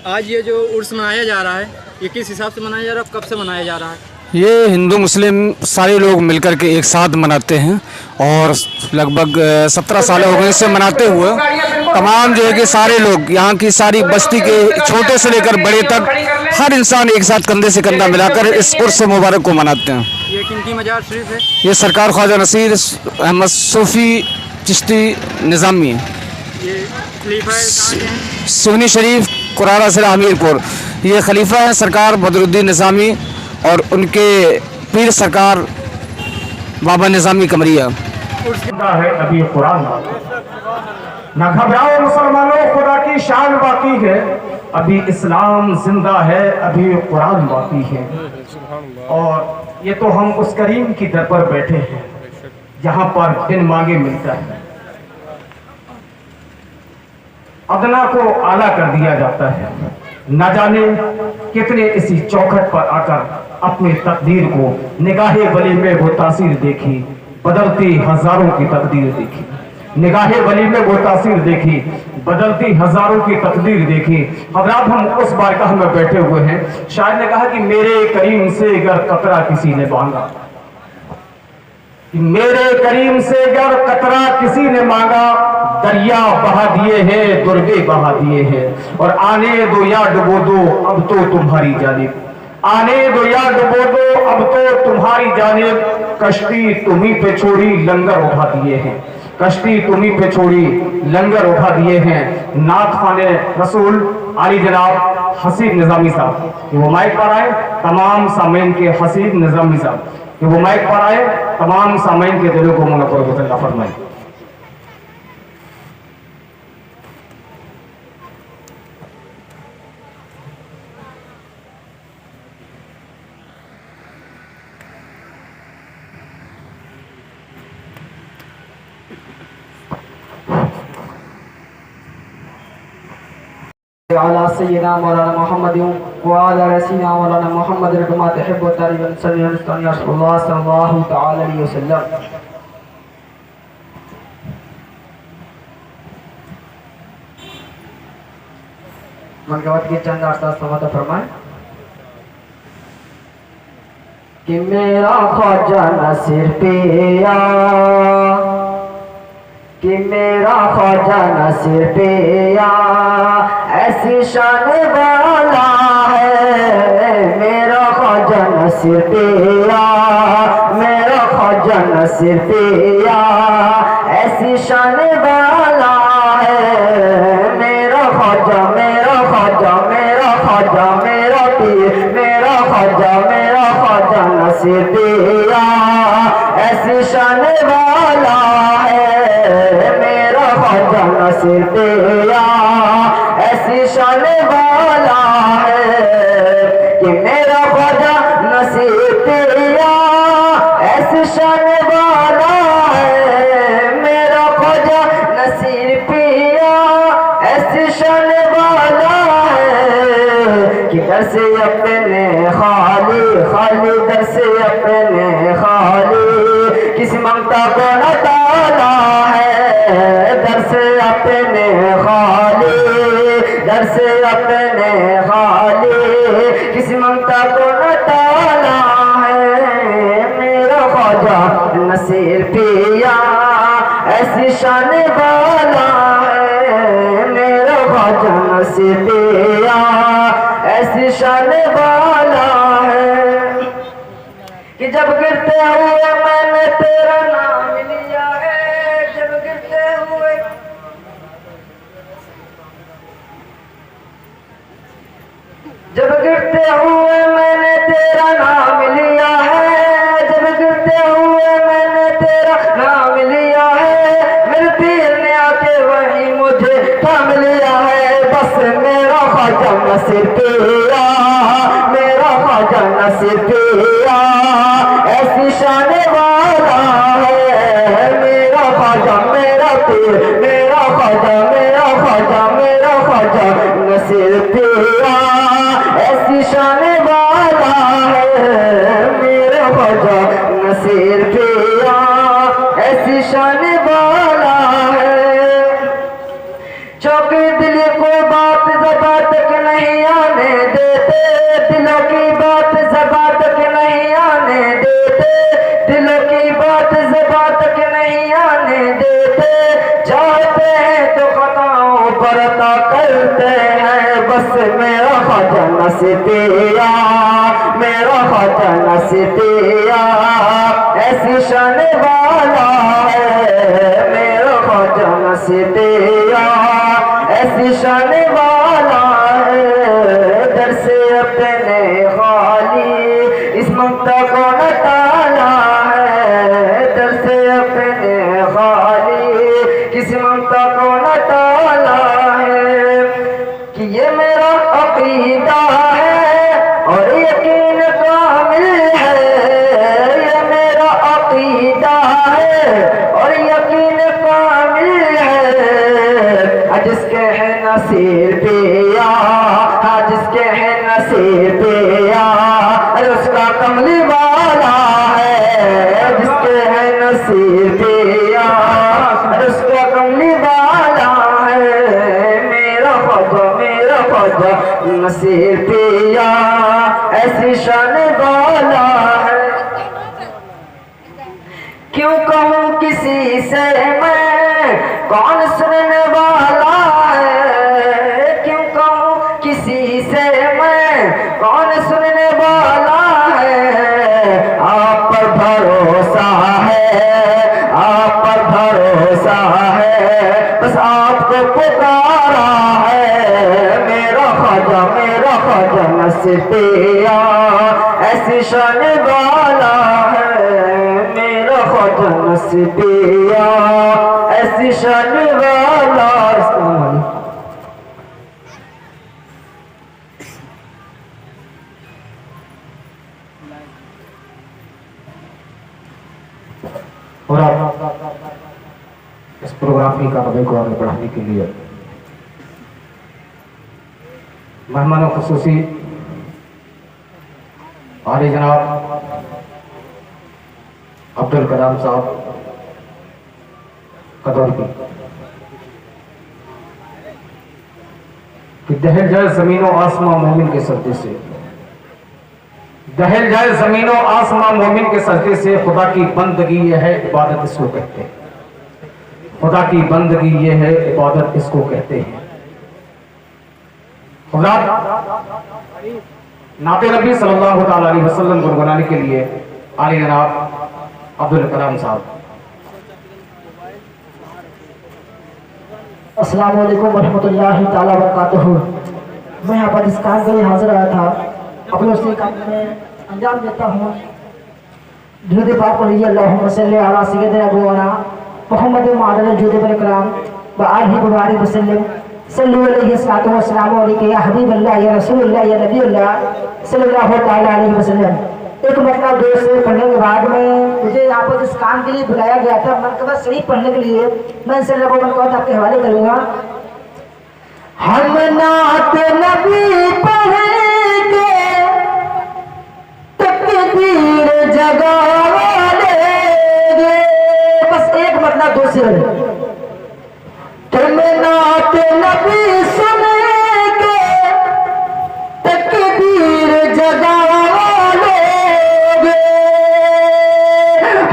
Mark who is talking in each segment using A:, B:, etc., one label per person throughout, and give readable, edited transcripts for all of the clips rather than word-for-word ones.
A: आज ये जो उर्स मनाया जा रहा है, ये किस हिसाब से मनाया जा रहा है, कब से मनाया जा रहा है?
B: ये हिंदू मुस्लिम सारे लोग मिलकर के एक साथ मनाते हैं और लगभग 17 साल हो गए इसे मनाते हुए। तमाम जो है कि सारे लोग यहाँ की सारी बस्ती के छोटे से लेकर बड़े तक हर इंसान एक साथ कंधे से कंधा मिलाकर इस उर्स मुबारक को मनाते हैं।
A: ये किनकी मजार शरीफ है?
B: ये सरकार ख्वाजा नसीर अहमद सूफी चिश्ती निज़ामी
A: ये खलीफा कहाँ के हैं?
B: सुन्नी शरीफ कुरारा से हमीरपुर। ये खलीफा है सरकार बदरुद्दीन निज़ामी और उनके पीर सरकार बाबा निज़ामी कमरिया।
C: है अभी कुरान ना घबराओ मुसलमानों, खुदा की शान बाकी है, अभी इस्लाम जिंदा है, अभी कुरान बाकी है। और ये तो हम उस करीम की दर पर बैठे हैं जहां पर बिन मांगे मिलता है, अदना को आला कर दिया जाता है। न जाने कितने इसी चौखट पर आकर अपनी तकदीर को निगाहे वली में वो तासीर देखी, बदलती हजारों की तकदीर देखी। निगाहे वली में वो तासीर देखी, बदलती हजारों की तकदीर देखी। हज़रात हम उस बारगाह में बैठे हुए हैं। शायर ने कहा कि मेरे करीम से अगर कतरा किसी ने मांगा, मेरे करीम से अगर कतरा किसी ने मांगा, दरिया बहा दिए हैं, दुर्गे बहा दिए हैं। और आने दो या डुबो दो अब तो तुम्हारी जानिब, आने दो या डुबो दो अब तो तुम्हारी जानिब। कश्ती तुम्ही पे छोड़ी लंगर उठा दिए हैं, कश्ती तुम्ही पे छोड़ी लंगर उठा दिए हैं। नात खाने रसूल आली जनाब हसीब निज़ामी साहब वो माइक पर आए, तमाम सामीन के हसीब निज़ामी साहब वो माइक पर आए, तमाम सामीन के दिलों को मुनव्वर फरमाए।
D: अला सय्यिदना मौलाना मुहम्मद व अला रसीना मौलाना मुहम्मद रकमा तहब्बु तारीबन सल्लल्लाहु तआला अलैहि वसल्लम। मनगवत के चंद अरसात समाता फरमाए कि मेरा ख्वाजा नसीर पिया, कि मेरा ख्वाजा नसीर पिया ऐसी शान वाला है। मेरा ख्वाजा नसीर पिया, मेरा ख्वाजा नसीर पिया ऐसी शान वाला है। मेरा ख्वाजा मेरा ख्वाजा मेरा ख्वाजा मेरा पीर, मेरा ख्वाजा नसीर पिया ऐसी शान वाला है। मेरा ख्वाजा नसीर पिया ऐसी शान वाला है कि मेरा ख्वाजा नसीर पिया ऐसी शान वाला है। मेरा ख्वाजा नसीर पिया ऐसी शान वाला है कि दर से अपने खाली खाली, दर से अपने खाली किसी ममता को न ताला है। दर से अपने खाली, दर से अपने खाली किसी ममता को न ताला है। मेरा ख्वाजा नसीर पिया ऐसी शान वाला है। मेरा ख्वाजा नसीर पिया ऐसी शान वाला है कि जब गिरते हुए मैंने तेरा नाम लिया है, जब गिरते हुए, जब गिरते हुए मैंने तेरा नाम लिया है, जब गिरते हुए मैंने तेरा नाम लिया है। मेरे पीर ने आके वही मुझे थाम लिया है। बस मेरा ख्वाजा नसीर पिया, मेरा ख्वाजा नसीर पिया ऐसी शान वाला है। मेरा ख्वाजा मेरा पीर, मेरा ख्वाजा मेरा ख्वाजा मेरा ख्वाजा नसीर पिया ऐसी शान वाला है। मेरा ख्वाजा नसीर पिया ऐसी शान वाला है। चौके दिल को बात ज़बान तक नहीं बात ज़बां तक नहीं आने देते, चाहते हैं तो खताओं पर अता करते हैं। बस मेरा ख्वाजा नसीबिया, मेरा ख्वाजा नसीबिया ऐसी शान वाला है। मेरा ख्वाजा नसीबिया ऐसी शान वाला है। दर से अपने खाली इस ममता को न टाला है। दर से अपने खाली किसी ममता को न टाला है। कि ये मेरा अकीदा है और यकीन कामिल है। ये मेरा अकीदा है और यकीन कामिल है। जिसके है नसीबिया, हाँ जिसके है नसीबिया उसका कमली वाला है। जिसके है नसीबिया उसका कमली वाला है। मेरा ख्वाजा नसीबिया ऐसी शान वाला है। क्यों कहूँ किसी से मैं कौन सुनने वाला है। क्यों कहूँ किसी से मैं कौन सुनने वाला है। आप पर भरोसा है, आप पर भरोसा है, बस आपको पुकारा है। मेरा ख्वाजा नसीबिया ऐसी शान वाला है। मेरा ख्वाजा नसीबिया ऐसी शान वाला।
C: और आप इस प्रोग्राम की कार्रवाई को आगे बढ़ाने के लिए मेहमानों खुसूसी आले जनाब अब्दुल कलाम साहब कदर की दहल जाए ज़मीनों आसमां मोमिन के सजदे से, दहल जाए ज़मीनों आसमां मोमिन के सजदे से। खुदा की बंदगी ये है इबादत इसको कहते हैं। खुदा की बंदगी ये है इबादत इसको कहते हैं। खुदा नाते नबी सल्लल्लाहु अलैहि वसल्लम गुनगुनाने के लिए आले जनाब अब्दुल कलाम साहब।
E: अस्सलाम वालेकुम वरहमतुल्लाहि ताला वबरकातुहू। मैं यहाँ पर इस काम के लिए हाजिर आया था। अपने उसी काम में अंजाम देता हूँ। दुरूद पाक पढ़िए अल्लाहुम्मा सल्ली अला सय्यिदिना मौलाना मुहम्मद मअदल जुद बिल कलाम व आलिहि व बारिक वसल्लम सल्लु अलैहि सलातु व सलामु अलैका या हबीबल्लाह या रसूलुल्लाह या नबीउल्लाह सल्लल्लाहु तआला अलैहि वसल्लम। एक मतलब दो से पढ़ने के बाद में मुझे यहाँ पर इस काम के लिए बुलाया गया था। मरकबा शरीफ पढ़ने के लिए मैं इंशाअल्लाह मरकबा आपके हवाले करूँगा। हम नात नबी पढ़ेंगे तकदीर जगा लेंगे। बस एक मतलब दो से तुम नात नबी सुनेंगे तकदीर जगा लेंगे।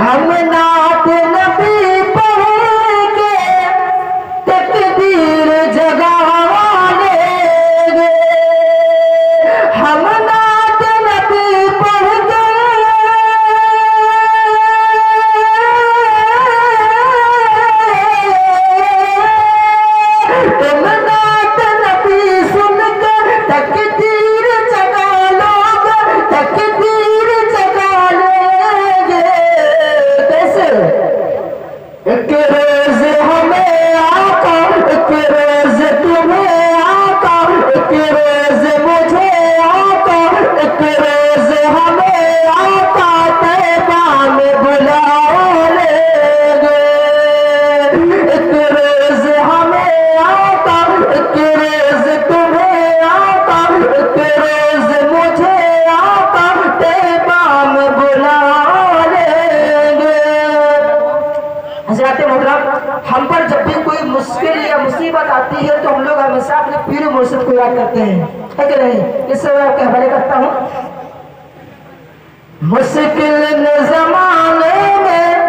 E: हम नात नबी पढ़ेंगे तकदीर जगा लेंगे। हम नात नबी पढ़ तुम नात नबी सुनकर तकदीर जगा लोगे, तकदीर जगा लेंगे। कैसे? एक रोज हमें आका, एक रोज तुम्हें आका, एक रोज मुझे आका, एक रोज हमें आका तैबा में बुला लेंगे। एक रोज हमें आका, एक रोज तुम्हें आका, एक रोज मुझे आका तैबा में बुला लेंगे। हज़रात मोहतरम, हम पर जब भी कोई मुश्किल या मुसीबत आती है तो हम लोग हमेशा अपने पीर मुर्शिद को याद करते हैं, है कि नहीं? इससे मैं आपके हवाले करता हूँ। मुश्किल ज़माने में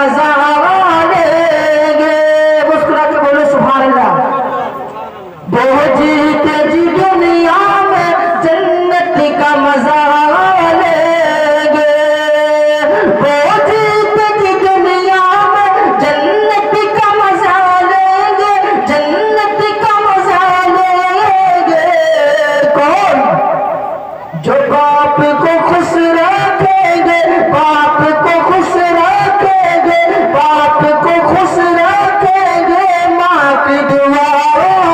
E: मजा लेंगे। मुस्कुरा के बोलो सुभान अल्लाह। वो जीते जी दुनिया में जन्नत का मजा लेंगे। वो जीते जी दुनिया में जन्नत का मजा लेंगे, जन्नत का मजा लेंगे। कौन? जो बाप को खुश रखेंगे, बाप को खुश रखेंगे, बाप को खुश रखेंगे, माँ की दुआ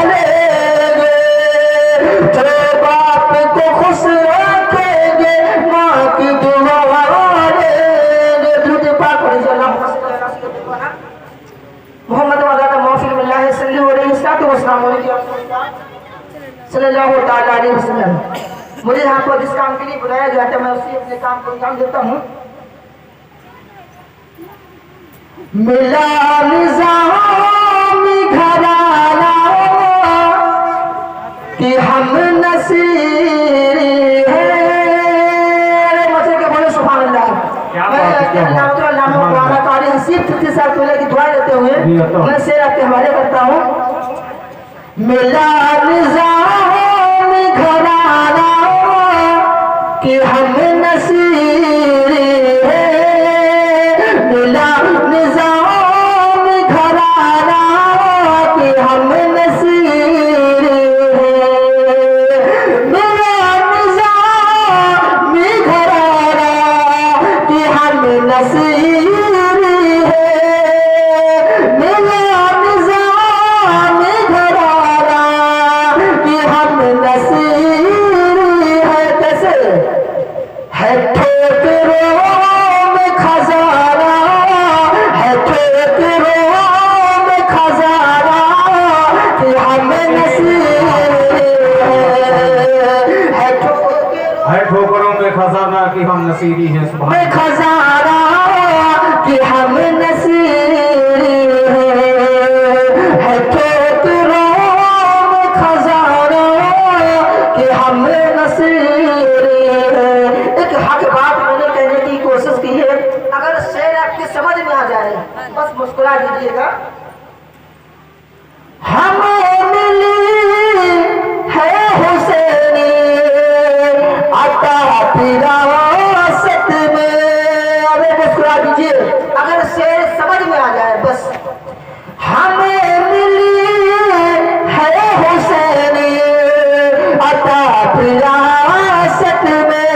E: लेंगे। जो बाप को खुश रखेंगे, माँ की दुआ लेंगे। दुरूद पाक पढ़िए अल्लाहुम्मा सल्ली अला सय्यिदिना मोहम्मद व अला मौफिल बिल्लाहि सल्लल्लाहु अलैहि वसल्लम। मुझे यहाँ पर जिस काम के लिए बुलाया गया था, मैं उसी अपने काम को अंजाम देता हूँ। मिला निज़ामी घराना कि हम नसीर हैं। मचे के बोले सुभान अल्लाह। हसीब 30 साल पहले की दुआ देते हुए मैं से आपके हवाले करता हूँ। मिला निज़ामी घराना कि हम नसीर हैं। मिला निज़ाम घराना कि हम नसीर हैं। मिला निज़ाम घराना कि हम नसीर हैं। मिला निज़ाम घराना कि हम नसीर हैं। कैसे है? ठोकरों में खजाना है, ठोकरों में खजाना कि हम नसीर है।
C: ठोकरों में खजाना कि हम नसीरी हैं। सुभान
E: में खजाना कि हम नसीर है। ठोकरों में खजाना कि हम नसीर। एक हक बात मैंने कहने की कोशिश की है, अगर शेर आपकी समझ में आ जाए बस मुस्कुरा दीजिएगा। हमें मिली है हुसैनी अता विरासत में। अरे मुस्कुरा दीजिए अगर शेर समझ में आ जाए बस। हमें मिली है हुसैनी अता विरासत में।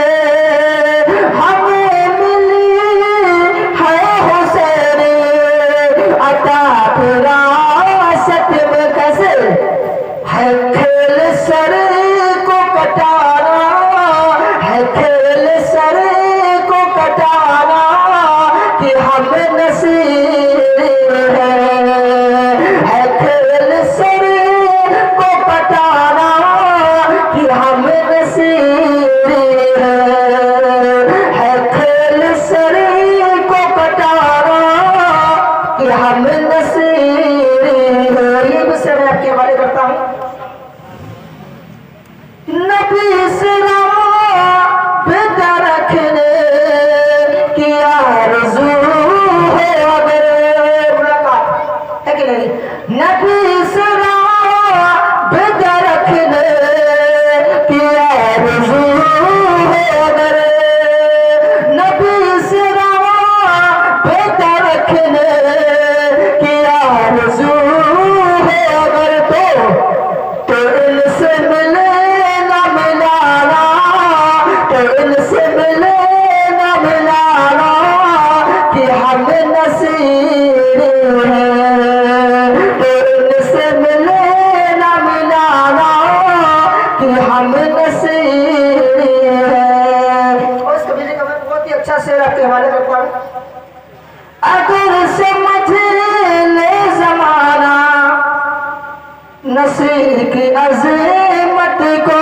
E: हमें मिली है हुसैनी अता विरासत में। कैसे है? खेल सर को कटाना है, खेल सर को कटाना कि हम नसीर है। खेल सर को कटाना कि हम नसीर है। खेल सर को कटाना कि हम नसीर है। ये भी से मैं आपके हवाले करता हूँ। नबी सिरा बेटा रखने की आरज़ू है, अगर मुलाकात है कि नहीं? नबी सिरा बेटा रखने की आरज़ू है, अगर नबी सिरा बेटा रखने की आरज़ू है, अगर तो इनसे मिले ना मिलाना, तो इनसे मिले ना मिलाना कि हम नसीर हैं। तो इनसे मिले ना मिलाना कि हम नसीर हैं। और इस कविता का मैं बहुत ही अच्छा शेर आपके हवाले करता हूँ। अगर समझ ले जमाना नसीर की अज़मत को,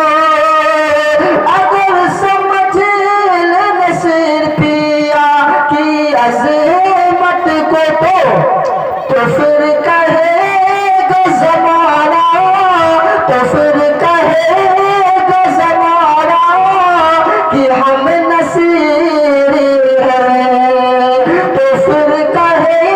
E: अगर समझ ले नसीर पिया की अज़मत को, तो फिर कहेगा ज़माना, तो फिर कहेगा ज़माना कि हम नसीर हैं। तो फिर कहे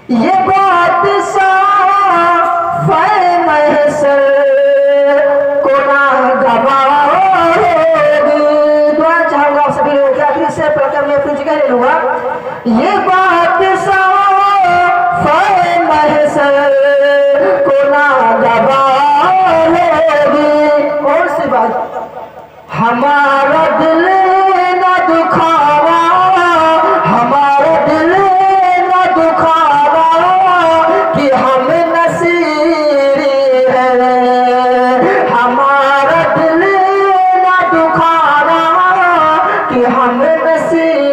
E: ये बात साफ है महशर को ना गवाओगे। दुआ चाहूंगा आप सभी लोगों के आखिरी से पढ़कर मैं अपनी जगह ले लूंगा। ये बात साफ है महशर को ना गवाओगे। और सी बात, हमारा दिल न दुखावा, हमारा दिल न दुखावा कि हम नसीरी है। हमारा दिल न दुखावा कि हम नसीरी।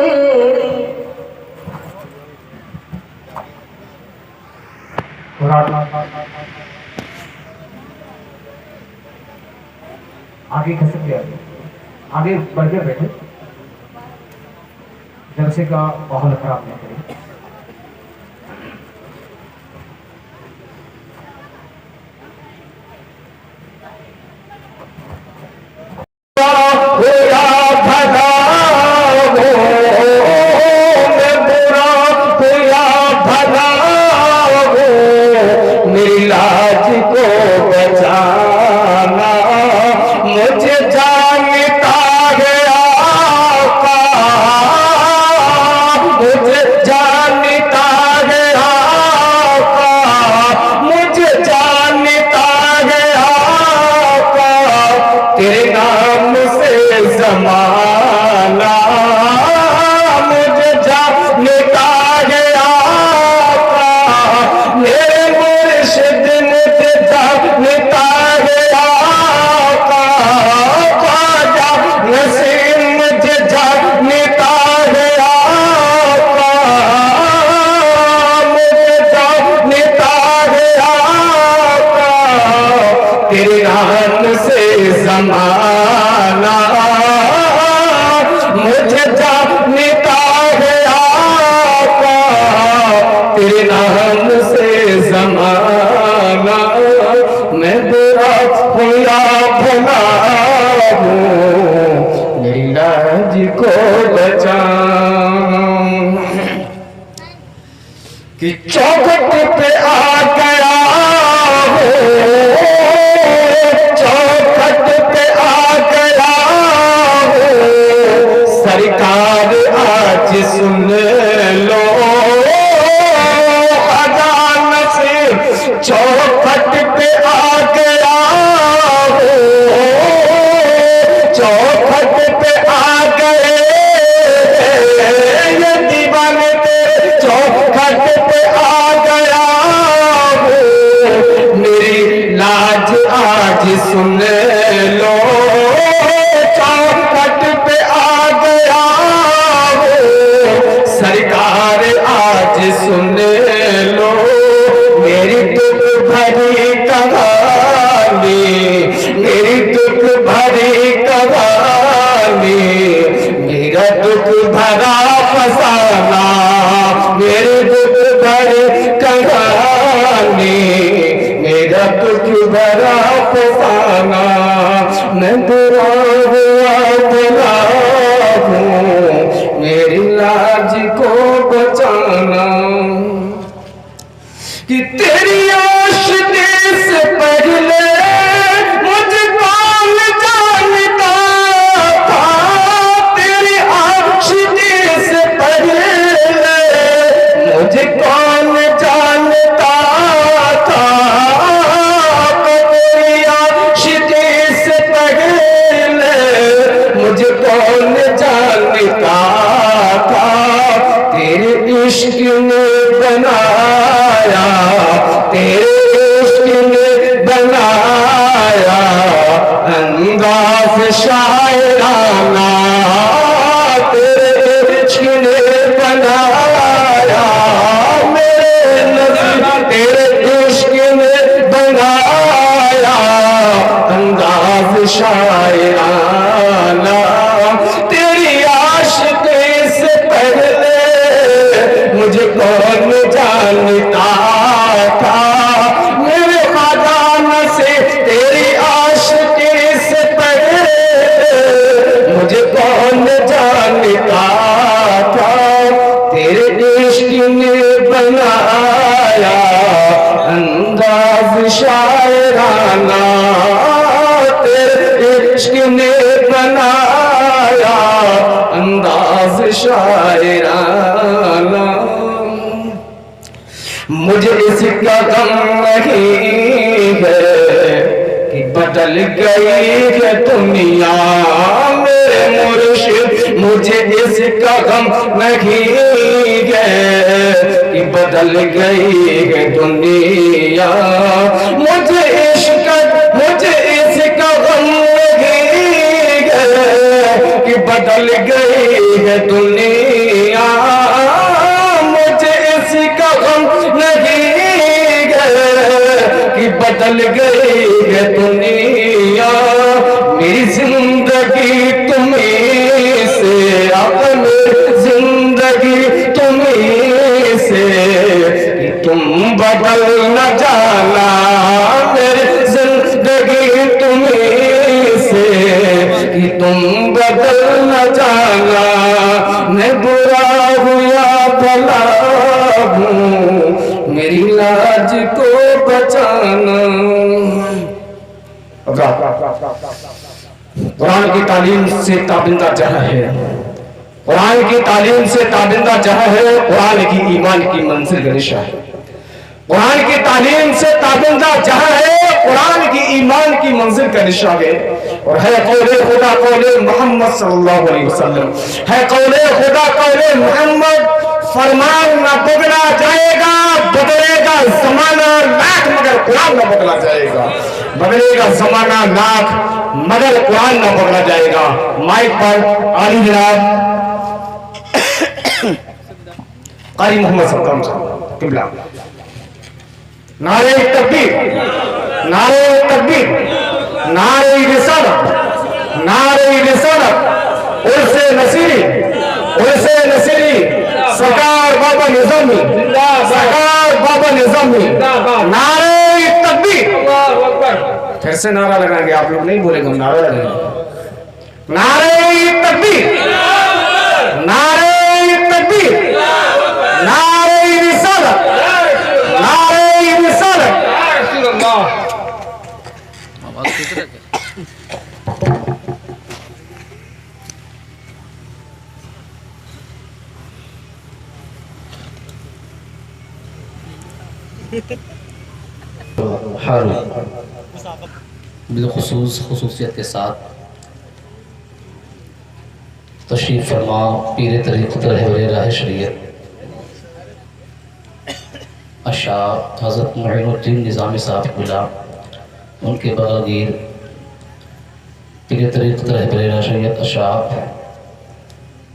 C: आगे खसक गया, आगे बढ़ के बैठे, जलसे का माहौल खराब नहीं करें।
B: मेरी लाज को बचाना, मुझे जानता गया मुझे जानता गया मुझे जानता गया तेरे नाम से जमाना, मुझे जानता गया मेरे मुर्शिद ने जानता गया ख्वाजा नसीम मुझे जानता गया मुझे जानता गया तेरे नाम से जमाना, मुझे जानता गया तेरे नाम से जमाना। मैं बुरा हुआ भला हूँ, मेरी लाज को बचाऊं कि चौखट पे आ गया हो, चौखट पे आ गया हो सरकार आज सुन लो अजान से चौखट पे आ गया हो, चौखट पे आ गए ये दीवाने तेरे चौखट पे आ गया हो, मेरी लाज आज सुन लो चौखट पे आ गया हो सरकार आज सुन लो मेरी दुख भरी कहानी, मेरी दुख भरी कहानी, मेरा दुख भरा फसाना, मेरे दुख भरी कहानी, मेरा दुख भरा फसाना। मैं बुरा हुआ भला हूँ, मेरी लाज को बचाना कि तेरी आशिकी से पहले मुझे कौन जानता था, तेरी आशिकी से पहले मुझे कौन जानता था, तेरी आशिकी से पहले मुझे कौन जानता था, तेरे इश्क ने बनाया, तेरे इश्क ने बनाया अंदाज शायराना, तेरे इश्क ने बनाया मेरे नज़र, तेरे इश्क ने बनाया अंदाज शायराना। तेरी आशिकी से पहले मुझे कौन जानता था, मेरे खजान से तेरी आशिकी से पहले
C: शायराना तेरे इश्क ने बनाया अंदाज शायराना। मुझे इसका गम नहीं है कि बदल गई है दुनिया मेरे मुर्शिद, मुझे इसका गम नहीं है कि बदल गई है दुनिया। मुझे इसका गम नहीं है कि बदल गई है दुनिया। मुझे इसका गम नहीं है कि बदल गई है दुनिया। मेरी जिंदगी तुम्हीं से, अपनी जिंदगी तुम्हीं से कि तुम बदल न जाना। मेरी जिंदगी तुम्हीं से कि तुम बदल न जाना। मैं बुरा हुआ भला हूँ मेरी लाज को बचाना। कुरान की तालीम से ताबिंदा जहाँ है, कुरान की तालीम से ताबिंदा जहाँ है, कुरान की ईमान की मंजिल गरिशा है। कुरान की तालीम से ताबिंदा जहाँ है, कुरान की ईमान की मंजिल का निशा है। और है कौले खुदा कौले मोहम्मद सल्लल्लाहु अलैहि वसल्लम, है कौले खुदा कौले मोहम्मद। फरमान न बदला जाएगा, बदलेगा जमाना लाख मगर कुरान न बदला जाएगा। बदलेगा जमाना लाख मगर कुरान न बदला जाएगा। माइक पर आली जनाब कारी मोहम्मद सल्लल्लाहु अलैहि वसल्लम किबला। नारे तकबीर, नारे तकबीर, नारे रिसालत, नारे रिसालत, उर्से नसीरी, उर्से नसीरी, सरकार बाबा निजामी, सरकार बाबा निजामी, नारे तकबीर। फिर से नारा लगाएंगे, आप लोग नहीं बोलेंगे, हम नारा लगाएंगे। नारे तकबीर, नारे तकबीर, नारे रिसालत, नारे रिसालत।
F: हर बिलखुसूस खुसूसियत के साथ तशरीफ़ फरमा पीर तरीक़त रहबर राह शरीयत अशा हज़रत मुईनुद्दीन निज़ामी साहब खुला, उनके बग़ीर पीर तरीक़त रहबर राह शरीयत अशा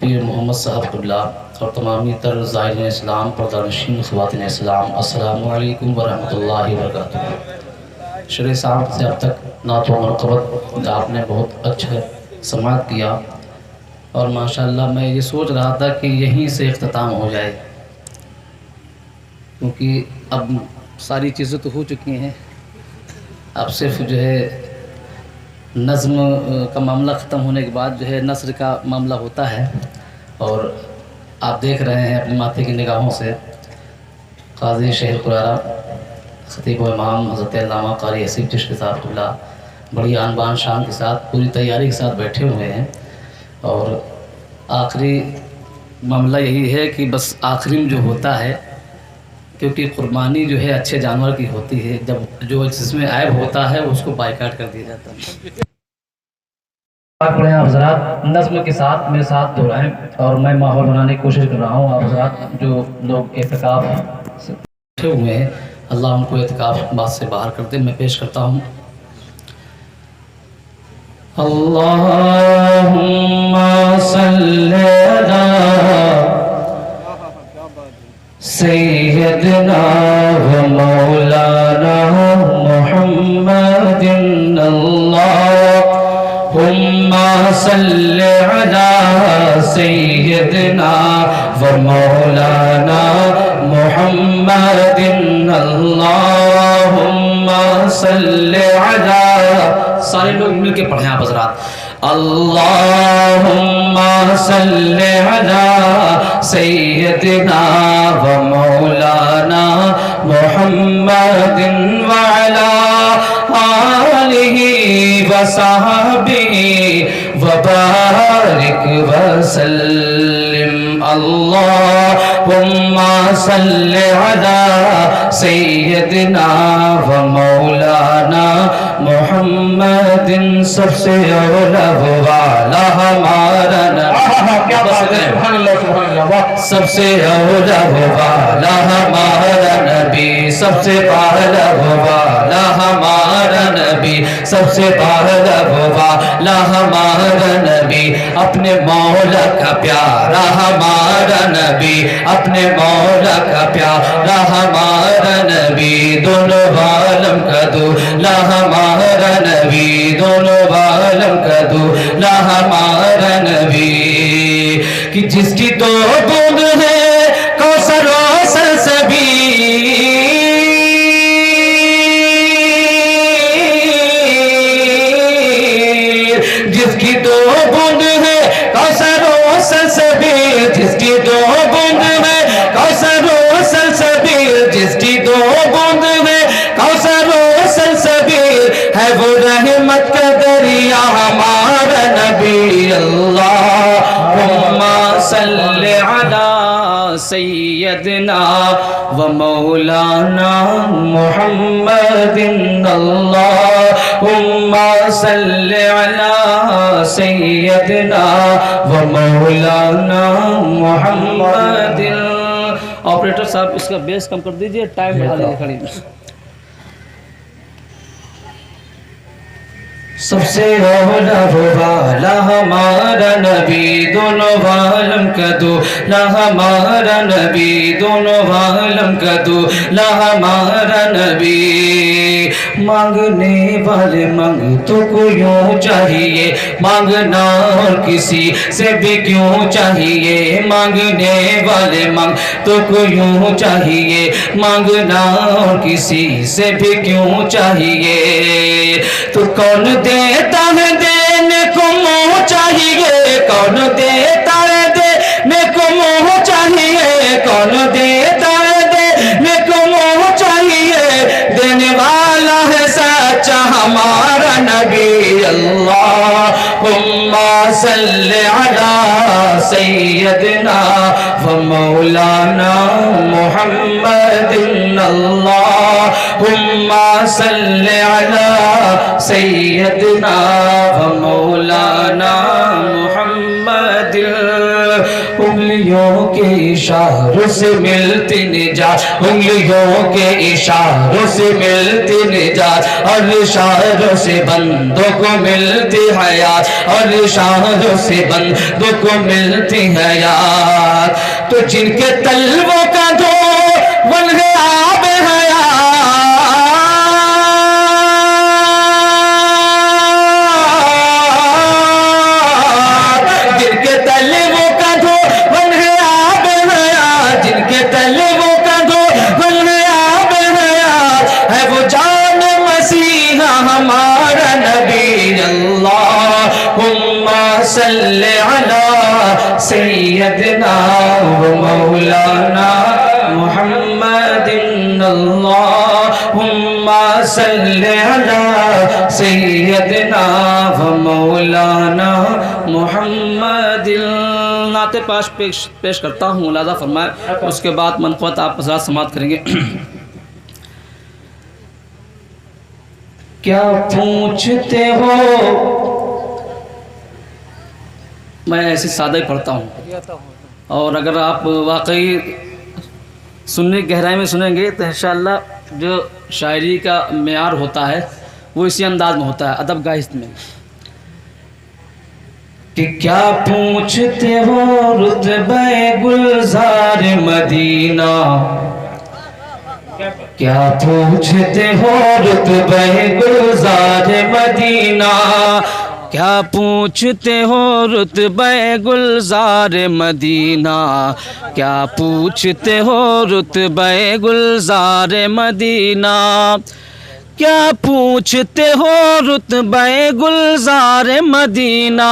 F: पीर मोहम्मद साहब खुला और तमामी तर ज़ाहिरीन इस्लाम पर्दानशीन ख़वातीन इस्लाम, अस्सलामु अलैकुम वरहमतुल्लाहि वबरकातुहू। शरीफ साहब से अब तक नात व मनक़बत आपने बहुत अच्छा समाअत किया और माशाअल्लाह मैं ये सोच रहा था कि यहीं से इख्तिताम हो जाए, क्योंकि अब सारी चीज़ें तो हो चुकी हैं। अब सिर्फ जो है नज़्म का मामला ख़त्म होने के बाद जो है नस्र का मामला होता है। और आप देख रहे हैं अपने माथे की निगाहों से काज़ी शहर कुरारा ख़तीब व इमाम हज़रत अल्लामा क़ारी हसीब चिश्ती साहब बड़ी आन बान शान के साथ पूरी तैयारी के साथ बैठे हुए हैं। और आखिरी मामला यही है कि बस आखिरी में जो होता है, क्योंकि कुर्बानी जो है अच्छे जानवर की होती है, जब जो जिसमें ऐब होता है उसको बाइकाट कर दिया जाता है। पढ़े आप हज़रात नज़्म के साथ मेरे साथ दोहराएं और मैं माहौल बनाने की कोशिश कर रहा हूँ। आप हज़रात जो लोग एहतिकाफ़ से बैठे हुए हैं, अल्लाह उनको एहतिकाफ़ बात से बाहर कर दे। मैं पेश करता हूँ अल्लाहुम्मा सल्ली अला सय्यदना व मौलाना मुहम्मदिन अल्लाहुम्मा सल्ली अला सय्यदना व मौलाना मुहम्मदिन अल्लाहुम्मा सल्ली अला। सारे लोग मिलके पढ़ें आप हज़रात। अल्लाहुम्मा सल्ली अला सय्यदिना व मौलाना मुहम्मदिन व अला वसहबी वबारिक वसल्लिम अल्लाहुम्मा सल्लि अला सय्यदिना व मौलाना मुहम्मदिन। सबसे औला वाला हमारा सबसे औला वाला हमारा नबी, सबसे पहला वाला हमारा नबी, सबसे पहला वाला हमारा नबी, अपने मौला का प्यारा हमारा नबी, अपने मौला का प्यारा हमारा नबी, दोनों आलम का दूल्हा हमारा नबी, दोनों आलम का दूल्हा हमारा नबी। कि जिसकी दो बूंद है कौसर और सलसबी, जिसकी दो बूंद है कौसर और सलसबील, जिसकी दो बूंद है कौसर और सलसबील, जिसकी दो बूंद है कौसर और सलसबील, है वो रहमत का दरिया हमारा नबी। अल्लाहुम्मा सल्लि अला सय्यदिना व मौलाना मुहम्मदिन। अल्लाहुम्मा सल्लि अला सय्यदिना व मौलाना मुहम्मदिन। ऑपरेटर साहब इसका बेस कम कर दीजिए, टाइम बढ़ा दीजिए खड़ी में। सबसे औला वाला हमारा नबी, दोनों आलम का दूल्हा हमारा नबी, दोनों आलम का दूल्हा हमारा नबी। मांगने वाले मांग तो को यूं चाहिए, मांगना और किसी से भी क्यों चाहिए, मांगने वाले मांग तो को यूं चाहिए, मांगना और किसी से भी क्यों चाहिए। तो कौन देता है देने को मोह चाहिए, कौन देता है देने को मोह चाहिए, कौन देता है देने को मोह चाहिए, देने वाला है सच्चा हमारा नबी। अल्लाहुम्मा सल्लि अला सय्यदिना व मौलाना मुहम्मदिन। अल्लाहुम्मा सल्लि अला सय्यदिना व मौलाना मुहम्मदिन। उंगलियों के इशारों से मिलती निजात, उंगलियों के इशारों से मिलती निजात, और इशारों से बंदों को मिलती हयात, और इशारों से बंदों को मिलती हयात। तो जिनके तलवों का दो बन गया आब हयात, जिनके तलवों का दो बन गया आब हयात, जिनके तलवों का दो बन गया आब हयात, है वो जान मसीहा हमारा नबी। अल्लाहुम्मा सल्लि अला सय्यदिना व मौलाना मुहम्मदिन। अल्लाहुम्मा सल्लि अला सय्यदिना व मौलाना मुहम्मदिन। नाते पाश पेश करता हूँ, मुलाजा फरमाए, उसके बाद मनक़बत आप हज़रात समाअत करेंगे। क्या पूछते हो, मैं ऐसे सादा ही पढ़ता हूँ, और अगर आप वाकई सुनने गहराई में सुनेंगे तो इंशाअल्लाह जो शायरी का मेयार होता है वो इसी अंदाज में होता है, अदब गाहिस्त में। कि क्या पूछते हो रुतबे गुलजार मदीना, क्या पूछते हो रुतबे गुलजार मदीना, क्या पूछते हो रुतबे गुलजार मदीना, क्या पूछते हो रुतबे गुलजार मदीना, क्या पूछते हो रुतबे गुलजार मदीना,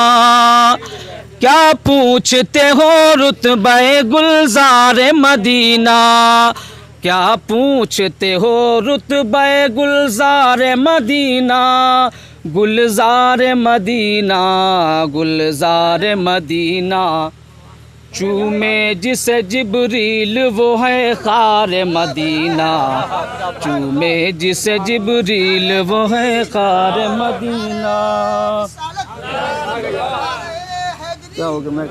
F: क्या पूछते हो रुतबे गुलजार मदीना, क्या पूछते हो रुतबे गुलजार मदीना। गुलजार मदीना, गुलजार मदीना, चूमे जिसे जिब्रील वो है खार मदीना, चूमे जिसे जिब्रील वो है खार मदीना। क्या हो गया? मैं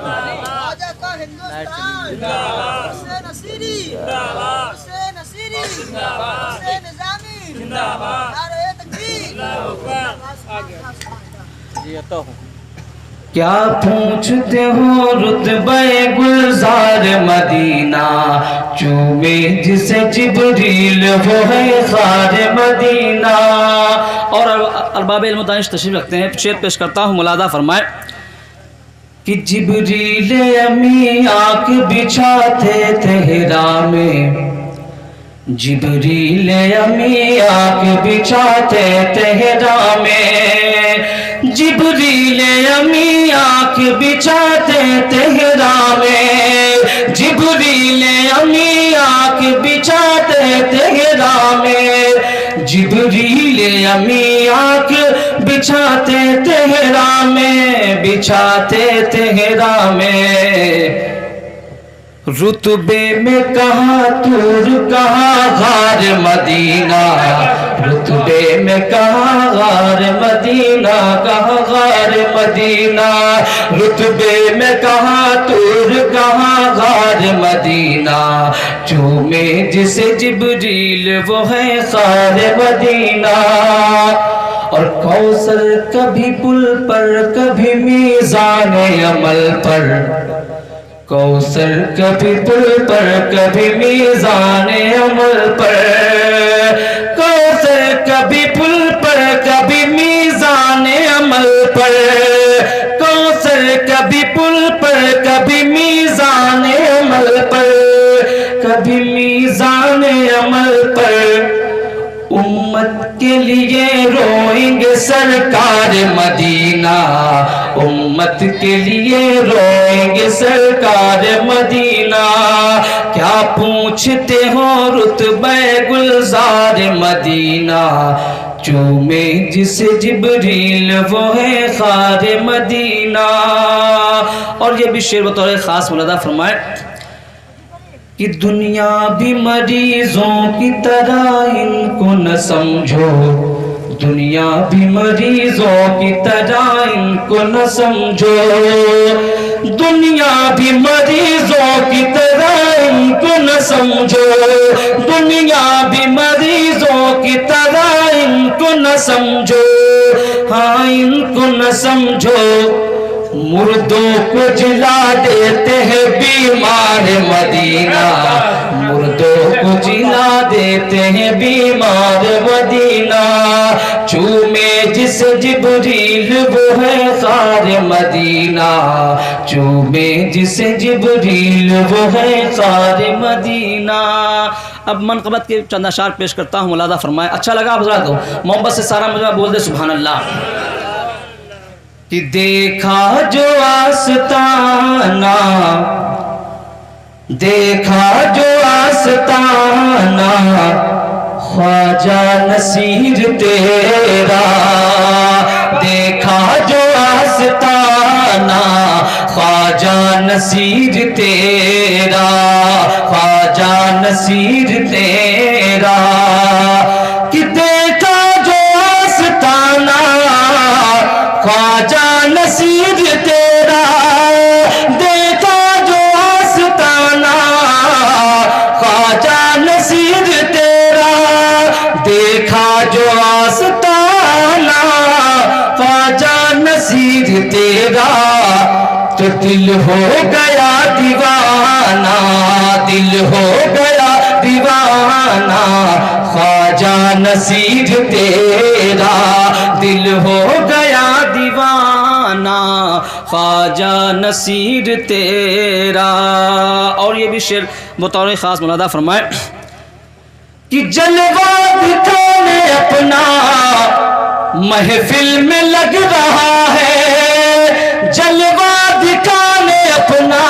F: क्या पूछते हो रुतबे गुलजार मदीना, चूमे जिसे जिब्रील वो है खार मदीना। और अरबाब इल्म दानिश तशरीफ रखते हैं, शेर पेश करता हूँ, मुलादा फरमाए कि जिब्रील अमी आँख बिछाते तेहरा में, जिब्रील अमी आँख बिछाते तेहरा में, जिब्रील अमी आँख बिछाते तेहरा में, जिब्रील अमी आँख बिछाते तेहरा में, जिब्रील अमी आँख बिछाते तेहरा में, बिछाते तेहरा में। रुतबे में कहा तूर कहा गार मदीना, रुतबे में कहा गार मदीना, कहा गार मदीना, रुतबे में कहा तूर कहा गार मदीना, चूमे जिसे जिब्रील वो है खार मदीना। और कौसर कभी पुल पर कभी मीज़ान अमल पर, कौसर कभी पुल पर कभी मीज़ान अमल पर, कौसर कभी पुल पर कभी मीज़ान अमल पर, कौसर कभी पुल पर कभी मीज़ान अमल पर, कभी मीज़ान अमल पर। उम्मत के लिए रोएंगे सरकार मदीना, उम्मत के लिए रोएंगे सरकार मदीना। क्या पूछते हो रुतबे गुलजार मदीना, चूमे जिसे जिब्रील वो है खार मदीना। और ये भी शेर बतौर खास मुलादा फरमाए कि दुनिया भी मरीजों की तरह इनको न समझो, दुनिया भी मरीजों की तरह इनको न समझो, दुनिया भी मरीजों की तरह इनको न समझो, दुनिया भी मरीजों की तरह इनको न समझो, हाँ इनको न समझो। मुर्दों को जिला देते हैं बीमार मदीना, मुर्दों को जिला देते हैं बीमार मदीना, चूमे जिसे जिब्रील वो है खार मदीना, चूमे जिसे जिब्रील वो है खार मदीना। अब मनक़बत के चंद अशार पेश करता हूँ, मुलादा फरमाए। अच्छा लगा हज़रात को मोहब्बत से सारा मुझे बोल दे सुभान अल्लाह। कि देखा जो आस्ताना, देखा जो आस्ताना, ख्वाजा नसीर तेरा, देखा जो आस्ताना, ख्वाजा नसीर तेरा, ख्वाजा नसीर तेरा। कि देखा जो आस्ताना, ख्वाजा नसीर तेरा, देखा जो आस्ताना, ख्वाजा नसीर तेरा, देखा जो आस्ताना, ख्वाजा नसीर तेरा। तो दिल हो गया दीवाना, दिल हो गया दीवाना, ख्वाजा नसीर तेरा, दिल हो गया दीवाना, ख्वाजा नसीर तेरा। और ये भी शेर बतौर खास मुलादा फरमाए कि जलवा दिखाने अपना महफिल में लग रहा है, जलवा दिखाने अपना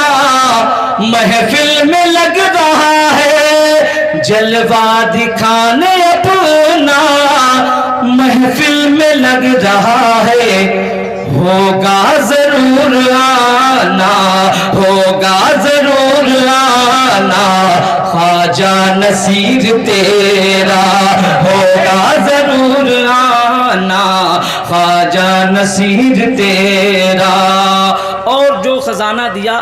F: महफिल में लग रहा है, जलवा दिखाने अपना महफिल में लग रहा है, होगा जरूर आना, होगा जरूर आना, ख्वाजा नसीर तेरा होगा जरूर आना, ख्वाजा नसीर तेरा। और जो ख़जाना दिया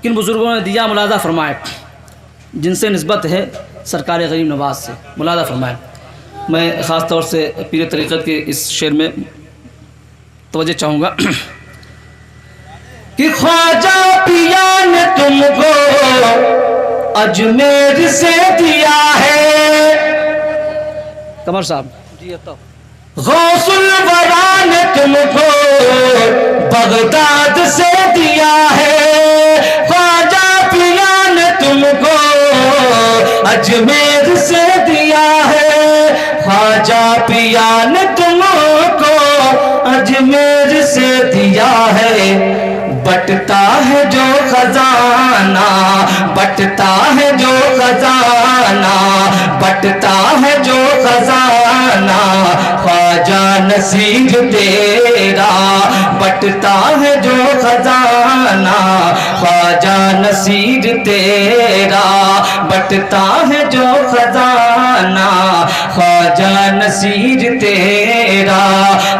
F: किन बुज़ुर्गों ने दिया, मुलाज़ा फरमाए, जिनसे निस्बत है सरकार गरीब नवाज से, मुलाज़ा फरमाए। मैं ख़ास तौर से पीर तरीक़त के इस शेर में तवज्जो चाहूँगा कि ख्वाजा पिया ने तुमको अजमेर से दिया है, कमर साहब जी, तो गौसुल वरा ने तुमको बगदाद से दिया है, ख्वाजा पिया ने तुमको अजमेर से दिया है, ख्वाजा पिया ने तुमको अजमेर से दिया है। बटता है जो खजाना, बटता है जो खजाना, बटता है जो खजाना, ख्वाजा नसीर तेरा बटता है जो खजाना, ख्वाजा नसीर तेरा बटता है जो खजाना, ख्वाजा नसीर तेरा।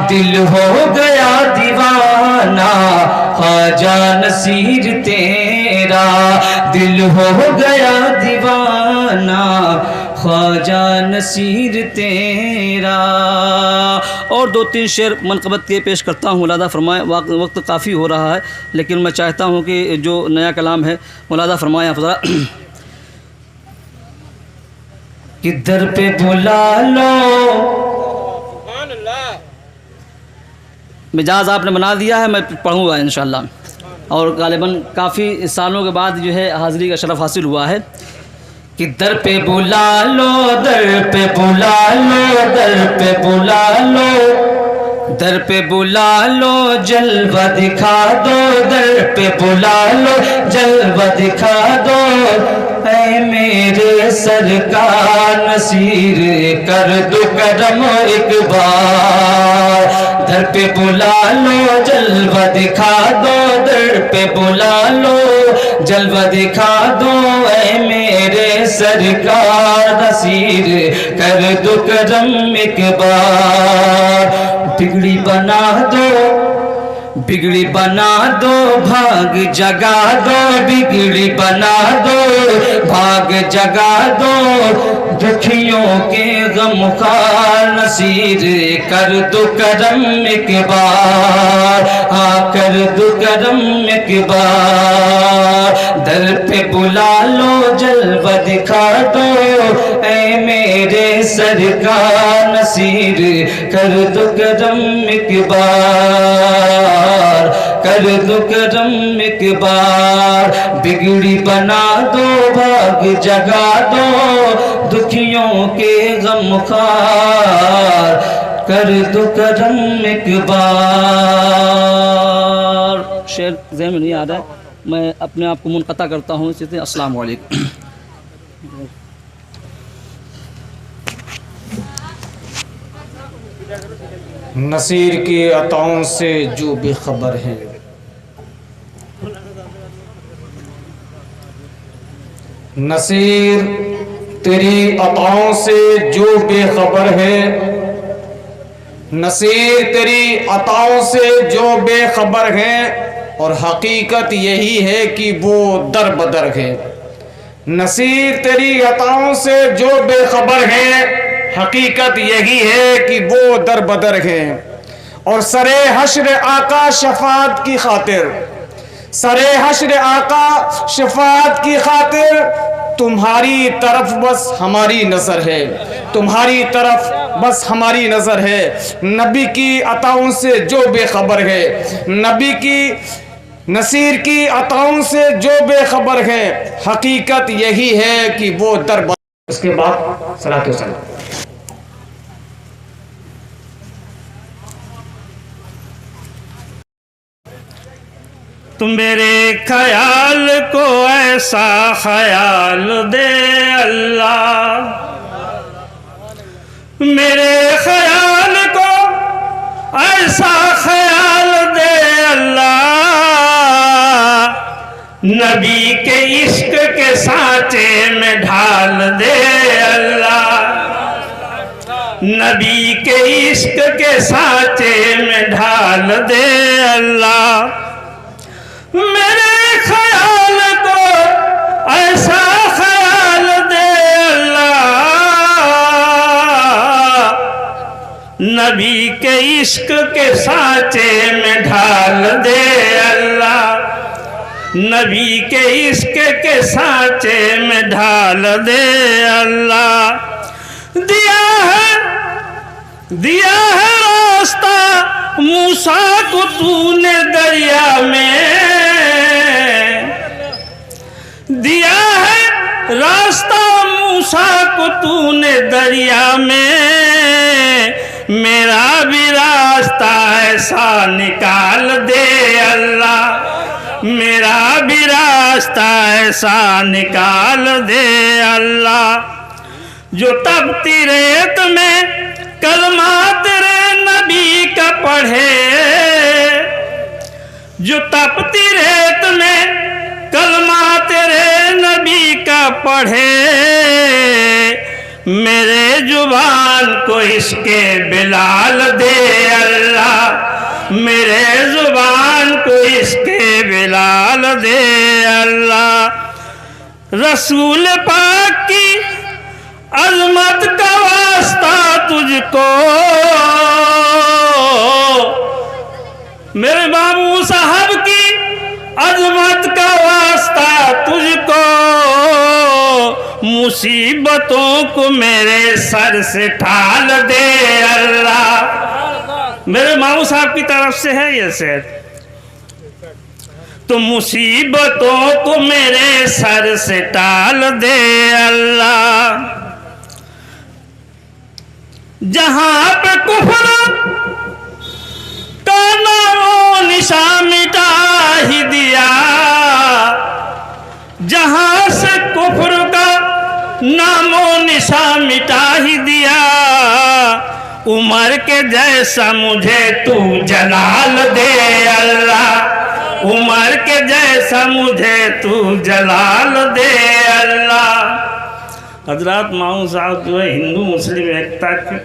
F: दिल हो गया दीवाना, ख्वाजा नसीर तेरा, दिल हो गया दीवाना, ख्वाजा नसीर तेरा। और दो तीन शेर मनक़बत के पेश करता हूँ, मुलादा फरमाएँ। वक्त काफ़ी हो रहा है, लेकिन मैं चाहता हूँ कि जो नया कलाम है मुलादा फरमाएँ आप ज़रा। किधर पे बुला लो, मिजाज आपने बना दिया है, मैं पढ़ूँगा इंशाअल्लाह। और गालिबन काफ़ी सालों के बाद जो है हाज़िरी का शरफ़ हासिल हुआ है। कि दर पे बुला लो, दर पे बुला लो, दर पे बुला लो, दर पे बुला लो, जलवा दिखा दो, दर पे बुला लो, जलवा दिखा दो, ऐ मेरे सरकार नसीर कर दो करम एक बार। दर पे बुला लो, जलवा दिखा दो, दर पे बुला लो, जलवा दिखा दो, ऐ मेरे सरकार नसीर कर दो करम एक बार। बिगड़ी बना दो, बिगड़ी बना दो, भाग जगा दो, बिगड़ी बना दो, भाग जगा दो, दुखियों के गमखार नसीर कर दो करम एक बार, हाँ कर दो करम एक बार। दर पे बुला लो, जलवा दिखा दो, ऐ मेरे सरकार नसीर कर दो करम एक बार, कर दो करम एक बार। बिगड़ी बना दो, भाग जगा दो, दुखियों के गमखार कर दो करम एक बार। शेर ज़हन में नहीं आ रहा है, मैं अपने आप को मुनक़ता करता हूँ। इससे अस्सलाम वालेकुम।
B: नसीर की अताओं से जो बेखबर है, नसीर तेरी अताओं से जो बेखबर है, नसीर तेरी अताओं से जो बेखबर है, और हकीकत यही है कि वो दर बदर है। नसीर तेरी अताओं से जो बेखबर है, हकीकत यही है कि वो दर बदर है। और सरे हश्र आका शफात की खातिर, सरे हश्र आका शफात की खातिर, तुम्हारी तरफ बस हमारी नज़र है, तुम्हारी तरफ बस हमारी नज़र है। नबी की अताओं से जो बेखबर है, नबी की नसीर की अताओं से जो बेखबर है, हकीकत यही है कि वो दर बदर। उसके बाद सलातो सलाम।
G: तुम मेरे ख्याल को ऐसा ख्याल दे अल्लाह, मेरे ख्याल ऐसा ख्याल दे अल्लाह, नबी के इश्क के सांचे में ढाल दे अल्लाह, नबी के इश्क के सांचे में ढाल दे अल्लाह। मेरे ख्याल को ऐसा ख्याल दे अल्लाह, नबी के इश्क के सांचे में ढाल दे अल्लाह, नबी के इश्क के सांचे में ढाल दे अल्लाह। दिया है रास्ता मूसा को तूने दरिया में, दिया है रास्ता मूसा को तूने दरिया में, मेरा भी रास्ता ऐसा निकाल दे अल्लाह, मेरा भी रास्ता ऐसा निकाल दे अल्लाह। जो तपती रेत में कलमा तेरे नबी का पढ़े, जो तपती रेत में कलमा तेरे नबी का पढ़े, मेरे जुबान को इसके बिलाल दे अल्लाह, मेरे जुबान को इसके बिलाल दे अल्लाह। रसूल पाक की अज़मत का वास्ता तुझको, मेरे बाबू साहब की अज़मत का वास्ता तुझको, मुसीबतों को मेरे सर से ठाल दे अल्लाह। मेरे मामू साहब की तरफ से है ये शेर। तो मुसीबतों को मेरे सर से टाल दे अल्लाह। जहां पे कुफ्र का नामो निशा मिटा ही दिया, जहां से कुफ्र का नामो निशा मिटा ही दिया, उमर के जैसा मुझे तू जलाल दे अल्लाह, उमर के जैसा मुझे तू जलाल दे अल्लाह। हजरत माऊ साहब जो है हिंदू मुस्लिम एकता के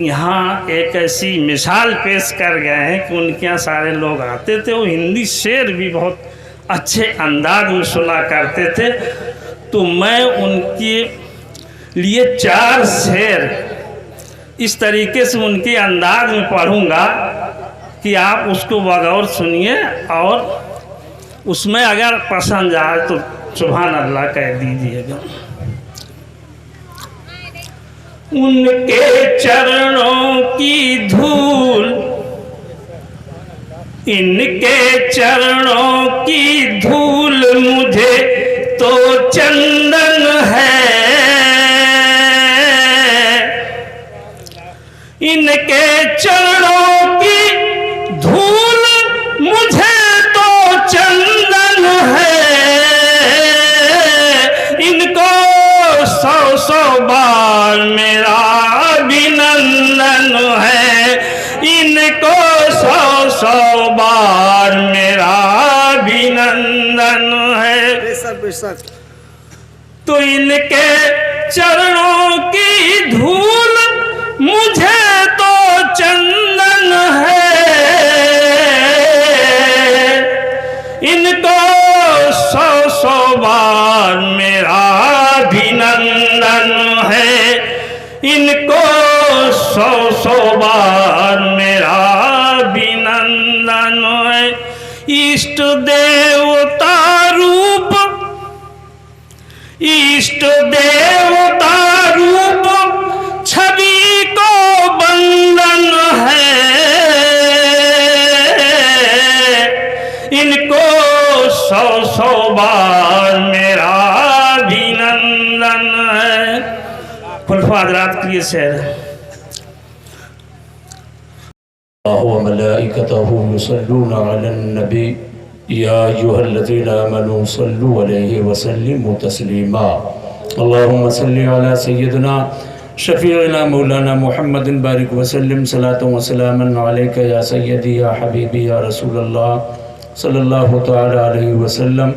G: यहाँ एक ऐसी मिसाल पेश कर गए हैं कि उनके यहाँ सारे लोग आते थे, वो हिंदी शेर भी बहुत अच्छे अंदाज में सुना करते थे। तो मैं उनके लिए 4 शेर इस तरीके से उनके अंदाज में पढ़ूंगा कि आप उसको बगौर सुनिए, और उसमें अगर पसंद आए तो सुभान अल्लाह कह दीजिएगा। उनके चरणों की धूल, इनके चरणों की धूल मुझे तो चंदन है, इनके चरणों की धूल मुझे तो चंदन है, इनको 100 बार मेरा अभिनंदन है, इनको 100 बार मेरा अभिनंदन है। तो इनके चरणों की धूल मुझे तो चंदन है, इनको 100 बार मेरा अभिनंदन है, इनको 100 बार मेरा अभिनंदन है। इष्ट देवता रूप, इष्ट देवता रूप छवि को बंधन है, इनको 100 बार मेरा अभिनंदन है। खुलफा हज़रात के लिए शेर है।
H: व मलाइकतहु युसल्लूना अलन नबी या अय्युहल्लज़ीना आमनू सल्लू अलैहि व सल्लिमू तस्लीमा। अल्लाहुम्मा सल्लि अला सय्यिदिना शफ़ीना मौलाना मुहम्मदिन बारिक वसल्लम सलातु व सलामन अलैका या सय्यदी या हबीबी या रसूलल्लाह सल्लल्लाहु तआला अलैहि वसल्लम।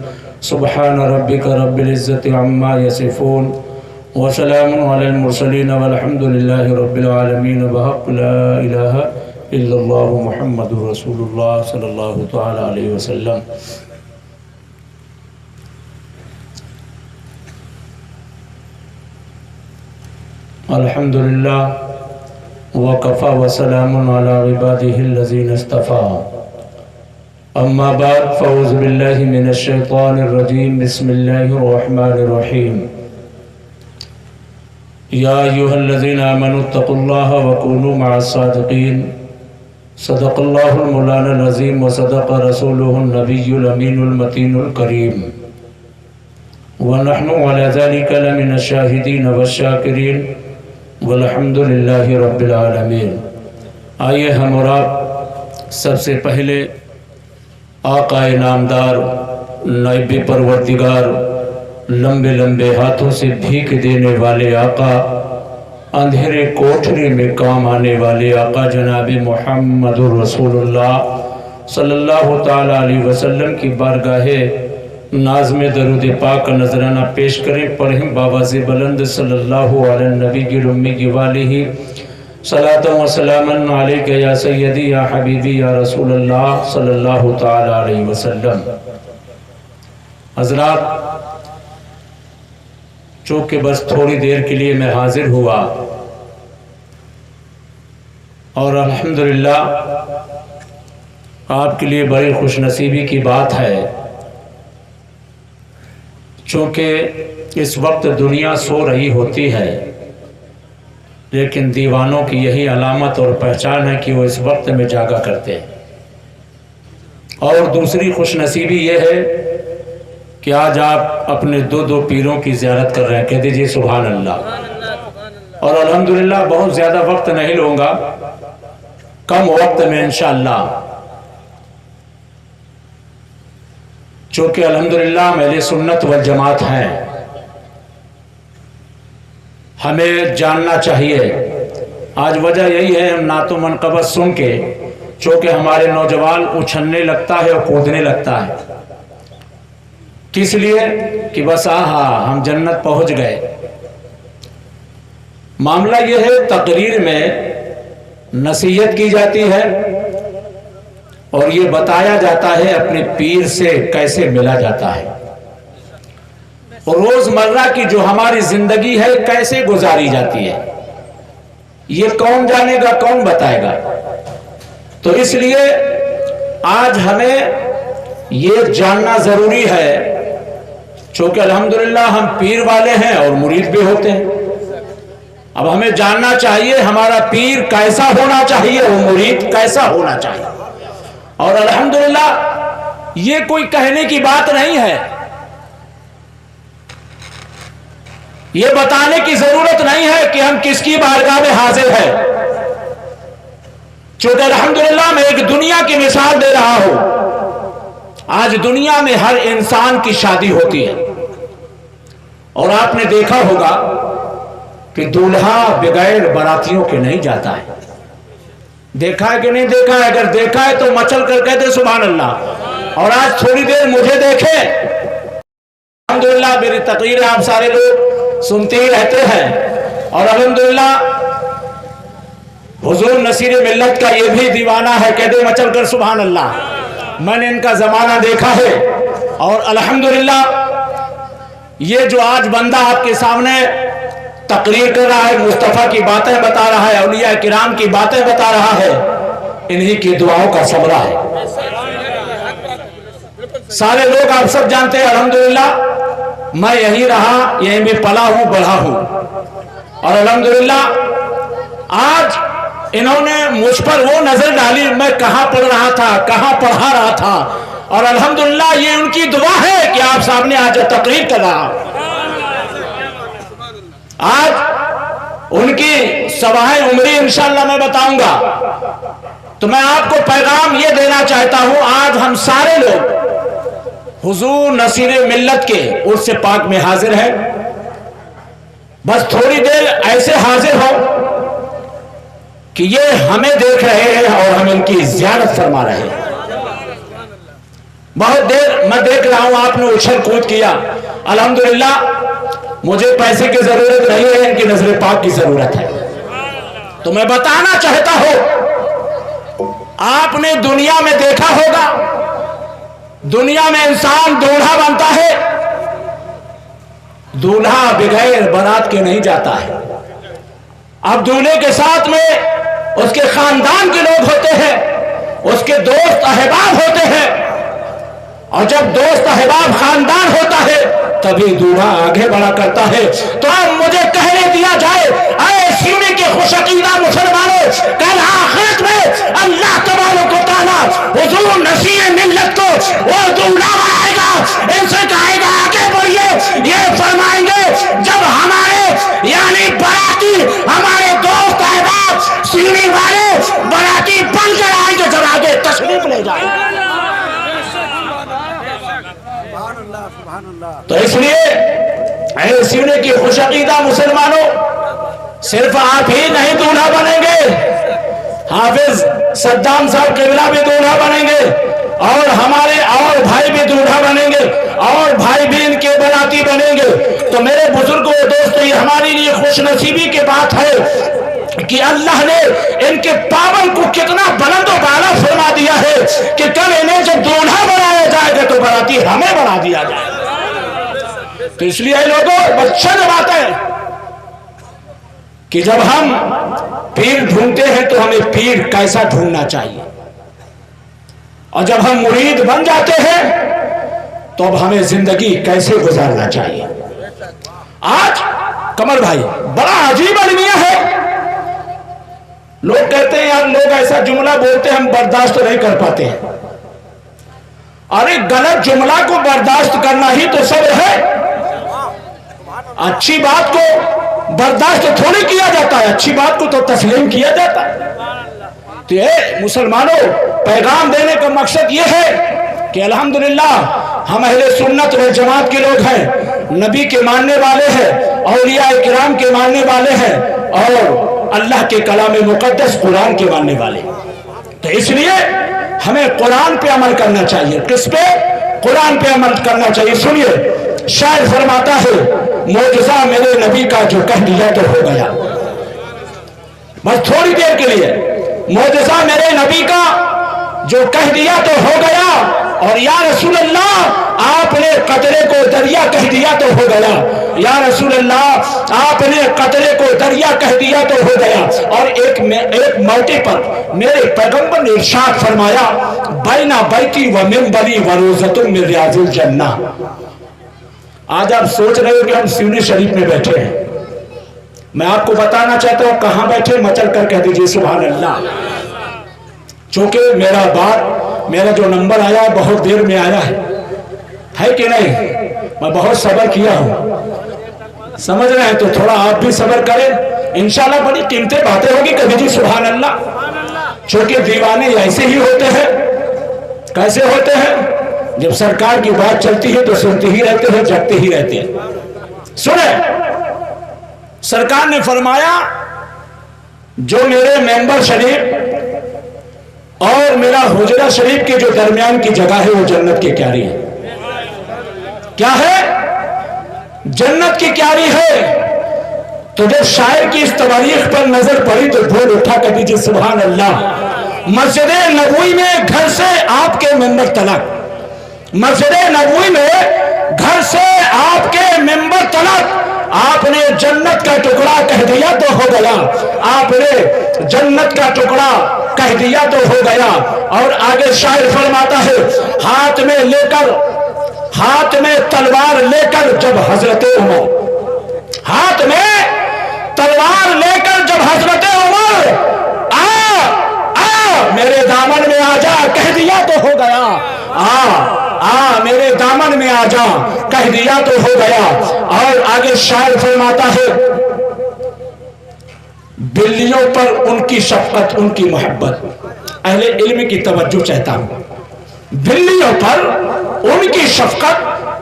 H: सुब्हान रब्बिका रब्बिल इज़्ज़ति अम्मा यसिफून व सलामुन अलल मुरसलीन वल्हम्दुलिल्लाहि रब्बिल आलमीन व हक़्क़ ला इलाहा इल्लल्लाह मुहम्मदुर रसूलुल्लाह सल्लल्लाहु तआला अलैहि वसल्लम। अल्हम्दुलिल्लाह व कफ़ा व सलामुन अला इबादिहिल्लज़ीना इस्तफ़ा। अम्मा बाद फ़अऊज़ु बिल्लाहि मिनश शैतानिर रजीम। बिस्मिल्लाहिर रहमानिर रहीम। या अय्युहल्लज़ीना आमनुत्तक़ुल्लाहा व कूनू मअस सादिक़ीन। सदक़ल्लाहुल मौलानाल अज़ीम व सदक़ रसूलुहुन नबियुल अमीनुल मतीनुल करीम व नहनु अला ज़ालिका लमिनश शाहिदीन वश्शाकिरीन वल्हम्दुलिल्लाहि रब्बिल आलमीन। आइए हम और आप सबसे पहले आक़ाए नामदार नाइबे परवरदिगार लंबे लंबे हाथों से भीख देने वाले आका, अंधेरे कोठरी में काम आने वाले आका जनाब मुहम्मदुर रसूलुल्लाह सल्लल्लाहु ताला अलैहि वसल्लम की बारगाहे नाज़्म दरूद पाक का नजराना पेश करें। पढ़ें बावाज़े बुलंद सल्लल्लाहु अलैहि नबी उम्मी वालिही सलातु व सलामन अलैका या सय्यदी या हबीबी या रसूलल्लाह सल्लल्लाहु ताला अलैहि वसल्लम। हज़रात, चूँकि बस थोड़ी देर के लिए मैं हाजिर हुआ और अल्हम्दुलिल्लाह आपके लिए बड़ी खुशनसीबी की बात है, चूँकि इस वक्त दुनिया सो रही होती है, लेकिन दीवानों की यही अलामत और पहचान है कि वो इस वक्त में जागा करते हैं। और दूसरी खुशनसीबी ये है कि आज आप अपने दो पीरों की ज़ियारत कर रहे हैं। कह दीजिए सुभान अल्लाह। और अल्हम्दुलिल्लाह बहुत ज़्यादा वक्त नहीं लूँगा, कम वक्त में इंशाअल्लाह, चूँकि अल्हम्दुलिल्लाह मेरे सुन्नत वल जमात हैं, हमें जानना चाहिए। आज वजह यही है, हम नातो मनक़बत सुन के चूँकि हमारे नौजवान उछलने लगता है और कूदने लगता है, किस लिए कि बस आहा हम जन्नत पहुंच गए। मामला यह है, तकरीर में नसीहत की जाती है और ये बताया जाता है अपने पीर से कैसे मिला जाता है, और रोजमर्रा की जो हमारी जिंदगी है कैसे गुजारी जाती है, ये कौन जानेगा, कौन बताएगा। तो इसलिए आज हमें ये जानना जरूरी है, चूँकि अल्हम्दुलिल्लाह हम पीर वाले हैं और मुरीद भी होते हैं। अब हमें जानना चाहिए हमारा पीर कैसा होना चाहिए, वो मुरीद कैसा होना चाहिए। और अल्हम्दुलिल्लाह ये कोई कहने की बात नहीं है, ये बताने की जरूरत नहीं है कि हम किसकी बारगाह में हाजिर हैं। चूँकि अल्हम्दुलिल्लाह मैं एक दुनिया की मिसाल दे रहा हूं। आज दुनिया में हर इंसान की शादी होती है और आपने देखा होगा कि दूल्हा बगैर बारातियों के नहीं जाता है। देखा है कि नहीं देखा है? अगर देखा है तो मचल कर कहते सुभान अल्लाह। और आज थोड़ी देर मुझे देखे, अल्हम्दुलिल्लाह मेरी तकरीर आप सारे लोग सुनते ही रहते हैं। और अल्हम्दुलिल्लाह हुजूर नसीर मिल्लत का ये भी दीवाना है, कहते मचल कर सुभान अल्लाह। मैंने इनका ज़माना देखा है और अल्हम्दुलिल्लाह ये जो आज बंदा आपके सामने तकरीर कर रहा है, मुस्तफ़ा की बातें बता रहा है, औलिया किराम की बातें बता रहा है, इन्हीं की दुआओं का समरा है। सारे लोग आप सब जानते हैं अल्हम्दुलिल्लाह मैं यही रहा, यहीं में पला हूँ, बढ़ा हूँ। और अल्हम्दुलिल्लाह आज इन्होंने मुझ पर वो नजर डाली, मैं कहाँ पढ़ रहा था, कहाँ पढ़ा रहा था। और अल्हम्दुलिल्लाह ये उनकी दुआ है कि आप सामने आज तकरीर कर रहा। आज उनकी सवाए उम्री इंशाअल्लाह मैं बताऊंगा। तो मैं आपको पैगाम ये देना चाहता हूं, आज हम सारे लोग हुजूर नसीर मिल्लत के उर्स पाक में हाजिर हैं। बस थोड़ी देर ऐसे हाजिर हो कि ये हमें देख रहे हैं और हम इनकी ज़ियारत फरमा रहे हैं। बहुत देर मैं देख रहा हूं आपने उछल कूद किया, अल्हम्दुलिल्लाह मुझे पैसे की जरूरत नहीं है, इनकी नजर पाक की जरूरत है। तो मैं बताना चाहता हूं, आपने दुनिया में देखा होगा, दुनिया में इंसान दूल्हा बनता है, दूल्हा बगैर बारात के नहीं जाता है। अब दूल्हे के साथ में उसके खानदान के लोग होते हैं, उसके दोस्त अहबाब होते हैं, और जब दोस्त अहबाब खानदान होता है तभी दूल्हा आगे बढ़ा करता है। तो अब मुझे कहने दिया जाए, ऐ सीने के खुशअकीदा मुसलमानों, कल आखिरत में अल्लाह तबारक व तआला हुजूर नसीए मिल्लत को वो दूल्हा आएगा, इनसे कहेगा आगे बढ़िए, ये फरमाएंगे जब हमारे यानी बाराती हमारे दोस्त अहबाब सीने वाले बाराती बनकर आएंगे, जब आगे तशरीफ ले जाएंगे। तो इसलिए सीने की खुशअकीदा मुसलमानों, सिर्फ आप ही नहीं दूल्हा बनेंगे, हाफिज सद्दाम साहब किबला भी दूल्हा बनेंगे, और हमारे और भाई भी दूल्हा बनेंगे, और भाई भी इनके बाराती बनेंगे। तो मेरे बुजुर्गों दोस्तों, ये हमारे लिए खुशनसीबी की बात है कि अल्लाह ने इनके पावन को कितना बुलंद और बाला फरमा दिया है कि कल इन्हें जब दूल्हा बनाया जाएगा तो बाराती हमें बना दिया जाएगा। तो इसलिए लोगों, बच्चा बात है कि जब हम पीर ढूंढते हैं तो हमें पीर कैसा ढूंढना चाहिए, और जब हम मुरीद बन जाते हैं तो अब हमें जिंदगी कैसे गुजारना चाहिए। आज कमर भाई बड़ा अजीब अलमिया है, लोग कहते हैं यार, लोग ऐसा जुमला बोलते हैं हम बर्दाश्त नहीं कर पाते हैं। अरे गलत जुमला को बर्दाश्त करना ही तो सब्र है। अच्छी बात को बर्दाश्त थोड़ी किया जाता है, अच्छी बात को तो तस्लीम किया जाता है। तो ये मुसलमानों, पैगाम देने का मकसद ये है कि अल्हम्दुलिल्लाह हम अहले सुन्नत व जमात के लोग हैं, नबी के मानने वाले हैं, औलिया किराम के मानने वाले हैं, और अल्लाह के कलाम मुकद्दस कुरान के मानने वाले। तो इसलिए हमें कुरान पे अमल करना चाहिए। किस पे? कुरान पे अमल करना चाहिए। सुनिए, शायर फरमाता है, मौजज़ा मेरे नबी का जो कह दिया तो हो गया। बस थोड़ी देर के लिए, मौजज़ा मेरे नबी का जो कह दिया तो हो गया, और या रसूल अल्लाह आपने कतरे को दरिया कह दिया तो हो गया, या रसूल अल्लाह आपने कतरे को दरिया कह दिया तो हो गया। और एक मौके पर मेरे पैगंबर ने इरशाद फरमाया, बैना बैती व मिंबरी व रोज़तुम मिन रियाज़िल जन्नह। आज आप सोच रहे हो कि हम सीने शरीफ में बैठे हैं, मैं आपको बताना चाहता हूं कहां बैठे, मचल कर कह दीजिए सुभान अल्लाह। चूंकि मेरा जो नंबर आया बहुत देर में आया है कि नहीं, मैं बहुत सब्र किया हूं, समझ रहे हैं, तो थोड़ा आप भी सब्र करें, इंशाल्लाह बड़ी कीमती बातें होगी, कभी जी सुभान अल्लाह। चूंकि दीवाने ऐसे ही होते हैं। कैसे होते हैं? जब सरकार की बात चलती है तो सुनते ही रहते हैं, जगते ही रहते हैं। सुने, सरकार ने फरमाया जो मेरे मेंबर शरीफ और मेरा हुजरा शरीफ के जो दरमियान की जगह है वो जन्नत की क्यारी है। क्या है? जन्नत की क्यारी है। तो जब शायर की इस तारीख पर नजर पड़ी तो बोल उठा कर दीजिए सुभान अल्लाह। मस्जिद नबवी में घर से आपके मेंबर तलक, मस्जिद नबवी में घर से आपके मेंबर तलक आपने जन्नत का टुकड़ा कह दिया तो हो गया, आपने जन्नत का टुकड़ा कह दिया तो हो गया। और आगे शायर फरमाता है, हाथ में तलवार लेकर जब हजरत उमर, हाथ में तलवार लेकर जब हजरत उमर आ मेरे दामन में आ जा कह दिया तो हो गया, मेरे दामन में आ जा कह दिया तो हो गया। और आगे शायर फरमाता है, बिल्लियों पर उनकी शफकत उनकी मोहब्बत, अहले इल्म की तवज्जो चाहता हूं, बिल्लियों पर उनकी शफकत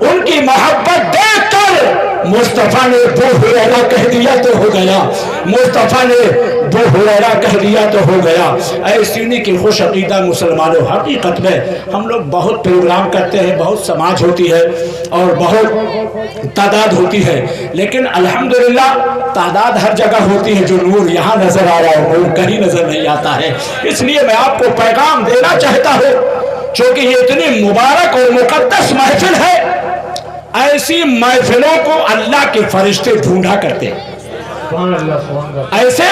H: उनकी मोहब्बत देखकर मुस्तफ़ा ने अबू हुरैरा कह दिया तो हो गया, मुस्तफ़ा ने अबू हुरैरा कह दिया तो हो गया। ऐसी नहीं कि खुश अकीदा मुसलमानों, हकीकत में हम लोग बहुत प्रोग्राम करते हैं, बहुत समाज होती है और बहुत तादाद होती है, लेकिन अल्हम्दुलिल्लाह तादाद हर जगह होती है, जो नूर यहाँ नजर आ रहा है नूर कहीं नजर नहीं आता है। इसलिए मैं आपको पैगाम देना चाहता हूँ, क्योंकि ये इतनी मुबारक और मुकद्दस महफिल है, ऐसी महफिलों को अल्लाह के फरिश्ते ढूंढा करते हैं। ऐसे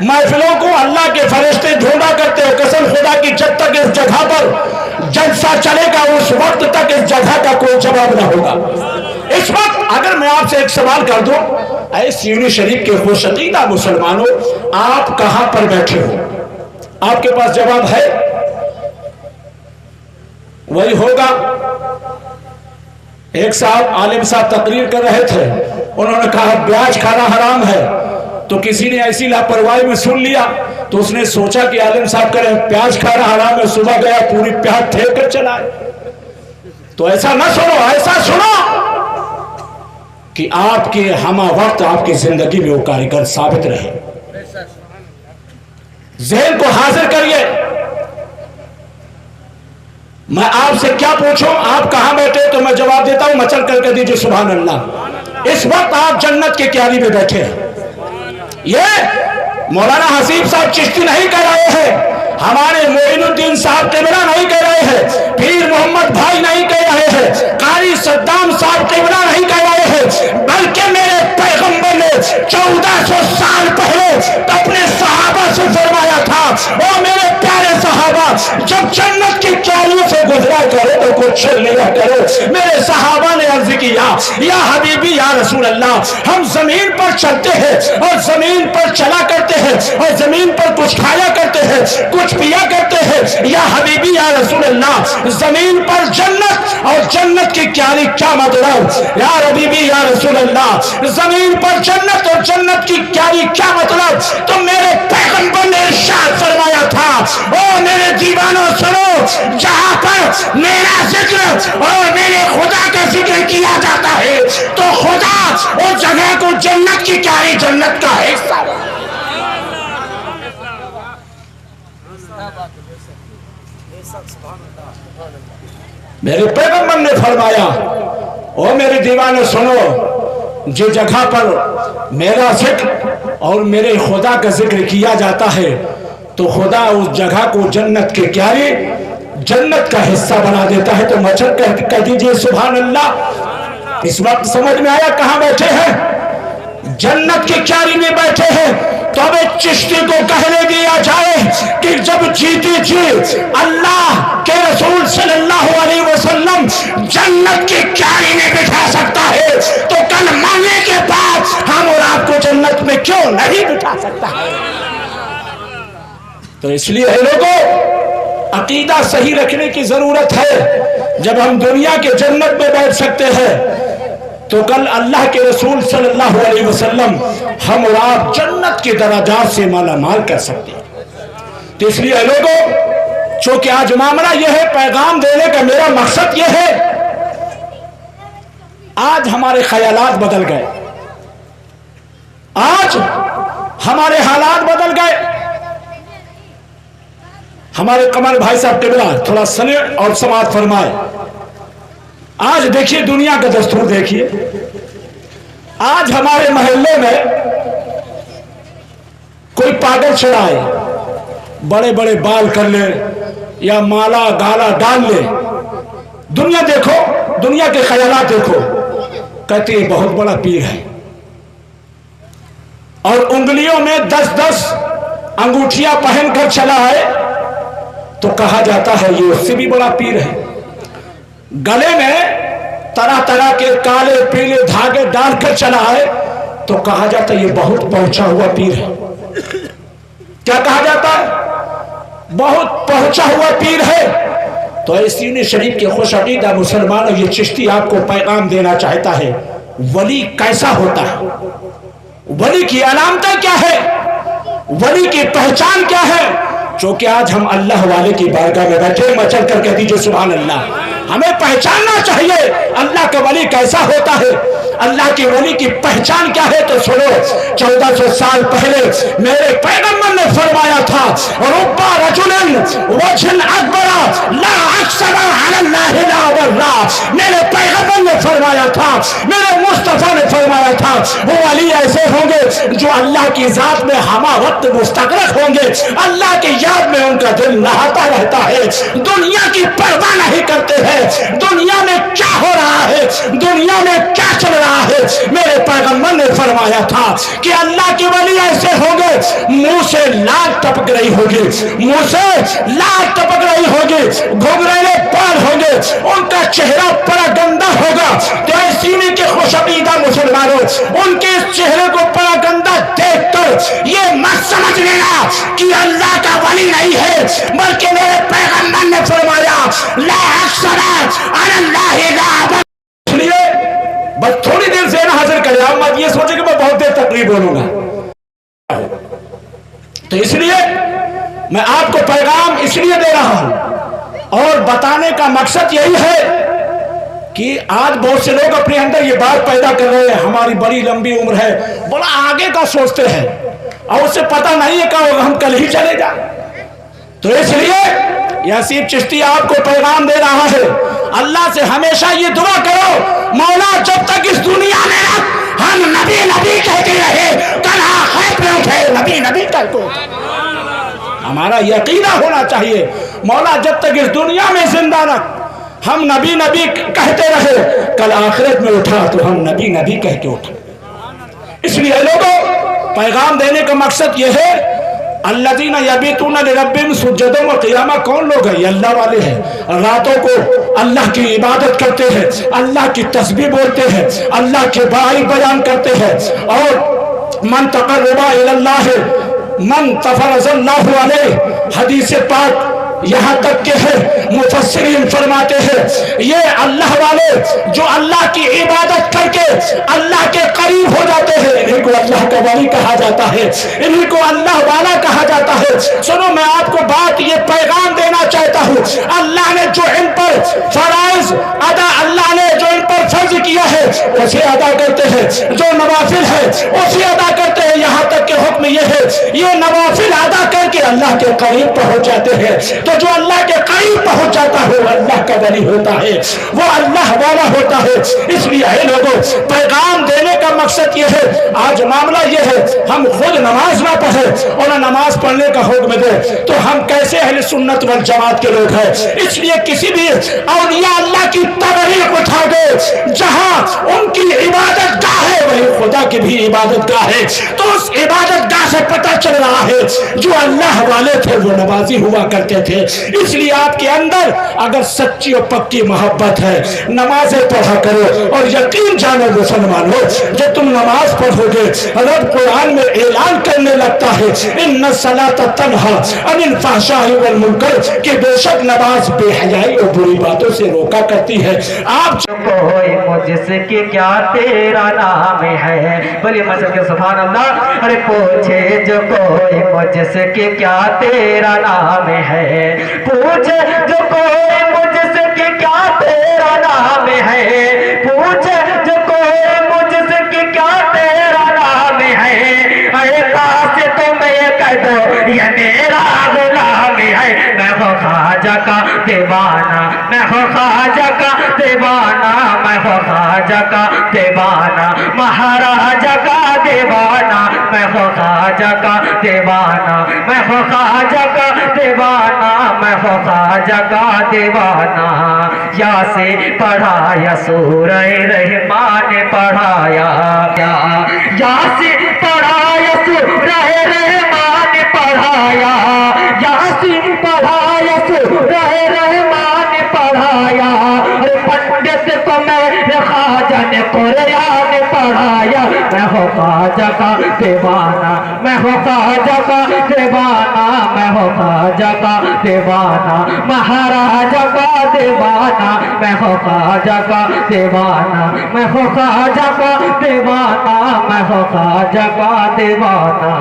H: महफिलों को अल्लाह के फरिश्ते ढूंढा करते हो। कसम खुदा की, जब तक इस जगह पर जलसा चलेगा उस वक्त तक इस जगह का कोई जवाब ना होगा। इस वक्त अगर मैं आपसे एक सवाल कर दूं, ऐ सीनी शरीफ के खुशअकीदा मुसलमानों, आप कहां पर बैठे हो? आपके पास जवाब है? वही होगा। एक साहब, आलिम साहब तकरीर कर रहे थे, उन्होंने कहा प्याज खाना हराम है, तो किसी ने ऐसी लापरवाही में सुन लिया, तो उसने सोचा कि आलिम साहब करें प्याज खाना हराम है, सुबह गया पूरी प्याज फेंक कर चला। तो ऐसा ना सुनो, ऐसा सुनो कि आपके हमा वक्त आपकी जिंदगी में वो कारीगर साबित रहे। ज़हन को हाजिर करिए। मैं आपसे क्या पूछूं, आप कहां बैठे? तो मैं जवाब देता हूं, मचल करके दीजिए सुभान अल्लाह। इस वक्त आप जन्नत की क्यारी में बैठे हैं। ये मौलाना हसीब साहब चिश्ती नहीं कह रहे हैं, हमारे मोइनुद्दीन साहब क़िबला नहीं कह रहे हैं, पीर मोहम्मद भाई नहीं कह रहे हैं, कारी सद्दाम साहब क़िबला नहीं कह रहे हैं, बल्कि मेरे पैगंबर ने 1400 साल पहले अपने सहाबा से फरमाया था, ओ मेरे प्यारे सहाबा, जब जन्नत की क्यारियों से गुजरा करो तो कुछ लिया करो। मेरे सहाबा ने अर्ज किया, या हबीबी या रसूल अल्लाह, हम जमीन पर चलते हैं और जमीन पर चला करते हैं और जमीन पर कुछ खाया करते हैं, कुछ पिया करते हैं। या हबीबी या रसूल अल्लाह, जमीन पर जन्नत और जन्नत की क्यारी क्या मतलब? या हबीबी या रसूल अल्लाह, जमीन पर जन्नत और जन्नत की क्यारी क्या मतलब? तो मेरे पैगंबर ने इरशाद फरमाया था, ओ मेरे दीवानों सुनो, जहां पर मेरा जिक्र और मेरे खुदा का जिक्र किया जाता है तो खुदा उस जगह को जन्नत की क्यारी, जन्नत का हिस्सा। मेरे पैगंबर ने फरमाया, ओ मेरे दीवाने सुनो, जिस जगह पर मेरा जिक्र और मेरे खुदा का जिक्र किया जाता है तो खुदा उस जगह को जन्नत के क्यारी, जन्नत का हिस्सा बना देता है। तो मचल कह दीजिए सुभान अल्लाह। इस वक्त समझ में आया कहां बैठे हैं? जन्नत की क्यारी में बैठे हैं। तो अब एक चिश्ती को कहने दिया जाए कि जब जीती जी अल्लाह के रसूल सल्लल्लाहु अलैहि वसल्लम जन्नत की क्यारी में बिठा सकता है, तो कल मरने के बाद हम और आपको जन्नत में क्यों नहीं बिठा सकता है? तो इसलिए लोगों, अकीदा सही रखने की जरूरत है। जब हम दुनिया के जन्नत में बैठ सकते हैं तो कल अल्लाह के रसूल सल्लल्लाहु अलैहि वसल्लम हम और आप जन्नत के दराजात से माला माल कर सकते हैं। तो इसलिए लोगों, चूंकि आज मामला यह है, पैगाम देने का मेरा मकसद यह है, आज हमारे ख्यालात बदल गए, आज हमारे हालात बदल गए। हमारे कमर भाई साहब क़िबला थोड़ा सुने और समाअत फरमाए। आज देखिए दुनिया का दस्तूर देखिए, आज हमारे मोहल्ले में कोई पागल चढ़ाए, बड़े बड़े बाल कर ले या माला गाला डाल ले, दुनिया देखो, दुनिया के ख्यालात देखो, कहते हैं बहुत बड़ा पीर है, और उंगलियों में 10-10 अंगूठियां पहनकर चला है तो कहा जाता है ये उससे भी बड़ा पीर है। गले में तरह तरह के काले पीले धागे डालकर चला है तो कहा जाता है ये बहुत पहुंचा हुआ पीर है। क्या कहा जाता है? बहुत पहुंचा हुआ पीर है। तो सीने शरीफ के खुशअकीदा मुसलमानों, ये चिश्ती आपको पैगाम देना चाहता है, वली कैसा होता है, वली की अलामतें क्या है, वली की पहचान क्या है। क्योंकि आज हम अल्लाह वाले की बारगाह में बैठे, मचल कर कह दीजिए सुभान अल्लाह। हमें पहचानना चाहिए अल्लाह का वली कैसा होता है। अल्लाह के वली की पहचान क्या है तो सुनो। 1400 साल पहले मेरे पैगंबर ने फरमाया था, रुब्बा रजुलिन वजहन अकबरा ला अक्सरा अलल्लाहि ला वल्ला। मेरे पैगंबर ने फरमाया था, मेरे मुस्तफा ने फरमाया था, वो वली ऐसे होंगे जो अल्लाह की जात में हमा वक्त मुस्तगरक होंगे, अल्लाह की याद में उनका दिल नहाता रहता है, दुनिया की परवाह नहीं करते हैं दुनिया में क्या हो रहा है, दुनिया में क्या चल रहा है। मेरे पैगंबर ने फरमाया था कि अल्लाह के वली ऐसे होंगे, मुंह से लाल टपक रही होगी, मुंह से लाल टपक रही होगी, घुंघराले बाल होंगे, उनका चेहरा बड़ा गंदा होगा। तो सीने के खुशबीदा मुसलमानों, उनके चेहरे को बड़ा गंदा देखकर ये मत समझ लेना कि अल्लाह का वली नहीं है, बल्कि मेरे पैगंबर ने फरमाया ला अक्सरा अलल्लाहि ला। इसलिए बस थोड़ी देर से ना हाजिर करें, आप मत ये सोचे कि मैं बहुत देर तकरीर बोलूंगा। तो इसलिए मैं आपको पैगाम इसलिए दे रहा हूं और बताने का मकसद यही है कि आज बहुत से लोग अपने अंदर ये बात पैदा कर रहे हैं, हमारी बड़ी लंबी उम्र है, बड़ा आगे का सोचते हैं और उसे पता नहीं है कि हम कल ही चले जाए। तो इसलिए यासीर चिश्ती आपको पैगाम दे रहा है, अल्लाह से हमेशा ये दुआ करो, मौला जब तक इस दुनिया में हम नबी नबी कहते रहे, कल आखिरत में उठे नबी नबी कहते, हमारा यकीना होना चाहिए, मौला जब तक इस दुनिया में जिंदा रख हम नबी नबी कहते रहे, कल आखिरत में उठा तो हम नबी नबी कह के उठा। इसलिए लोगों, पैगाम देने का मकसद यह है, अल्लज़ीना यबीतूना लिरब्बिहिम सुज्जदन व क़ियामा। कौन लोग हैं? ये अल्लाह वाले हैं, रातों को अल्लाह की इबादत करते हैं, अल्लाह की तस्बीह बोलते हैं, अल्लाह के बड़ाई बयान करते हैं। और मन तक़र्रबा इलल्लाह मन तफ़रज़ल्लाहु अलैहि, हदीस पाक यहाँ तक के है, मुफस्सिरीन फरमाते हैं ये अल्लाह वाले जो अल्लाह की इबादत करके अल्लाह के करीब हो जाते हैं, इन्हीं को अल्लाह का वली कहा जाता है, इन्हीं को अल्लाह वाला कहा जाता है। सुनो, मैं आपको बात ये पैगाम देना चाहता हूँ, अल्लाह ने जो इन पर फराइज अदा, अल्लाह ने जो इन पर फर्ज किया है उसे अदा करते हैं, जो नवाफिल है उसे अदा करते हैं। यहाँ तक के हुक्म ये है, ये नवाफिल अदा करके अल्लाह के करीब पहुंच जाते हैं। तो जो अल्लाह के करीब पहुंच जाता है वो अल्लाह का वली होता है, वो अल्लाह वाला होता है। इसलिए है लोगों, पैगाम देने का मकसद ये है, आज मामला ये है, हम खुद नमाज ना पढ़े और नमाज पढ़ने का हुक्म दे तो हम कैसे अहले सुन्नत वल जमात के लोग हैं। इसलिए किसी भी औलिया अल्लाह की तबरीक उठा दे, जहां उनकी इबादत गाह है वही खुदा की भी इबादत गाह है, तो उस इबादत गाह से पता चल रहा है जो अल्लाह वाले थे वो नमाजी हुआ करते थे। इसलिए आपके अंदर अगर सच्ची और पक्की मोहब्बत है, नमाजें पढ़ा करो और यकीन जानो मुसलमानों, जब तुम नमाज पढ़ोगे रब कुरान में ऐलान करने लगता है इन्ना सलात तन्हा अनिल फहशाई वल मुनकर, कि बेशक नमाज बेहयाई और बुरी बातों से रोका करती है। आप
D: कोई मुझसे क्या तेरा नाम है, बोलिए मस्जिद के सुभान अल्लाह। अरे पूछे जो कोई मुझसे क्या तेरा नाम है, पूछे जो कोई मुझसे क्या तेरा नाम है, पूछे जो कोई मुझसे क्या तेरा नाम है, अरे काश तुम्हें कह दो ये मेरा गुलाम है। मैं हो ख्वाजा का दीवाना, मैं हो ख्वाजा का दीवाना, मैं हो ख्वाजा का दीवाना, महाराजा का दीवाना, मैं हो ख्वाजा का दीवाना, मैं हो ख्वाजा का दीवाना, मैं हो ख्वाजा का दीवाना। या से पढ़ाया सूरह रहमान पढ़ाया, या से पढ़ाया सूरह रहमान पढ़ाया, यासीन पढ़ाया सूरह रहमान पढ़ाया। अरे पंडित को मेरे ख्वाजा ने कुरान पढ़ाया। मैं हो ख्वाजा का दीवाना, मैं हो ख्वाजा का दीवाना, मैं हो ख्वाजा का दीवाना, महाराजा का दीवाना, मैं हो ख्वाजा का दीवाना, मैं हो ख्वाजा का दीवाना, मैं हो ख्वाजा का दीवाना।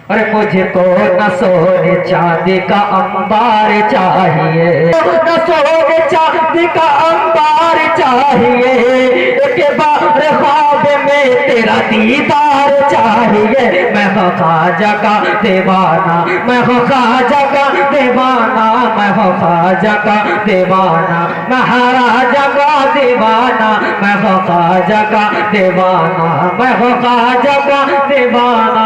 D: अरे मुझको न सोने चांदी का अंबार चाहिए, न सोने चांदी का अंबार चाहिए, एक बार ख्वाब में तेरा दीदार चाहिए। मैं हो ख्वाजा का दीवाना, मैं हो ख्वाजा का दीवाना, मैं हो ख्वाजा का दीवाना, मैं महाराजा का दीवाना, मैं हो ख्वाजा का दीवाना, मैं हो ख्वाजा का दीवाना,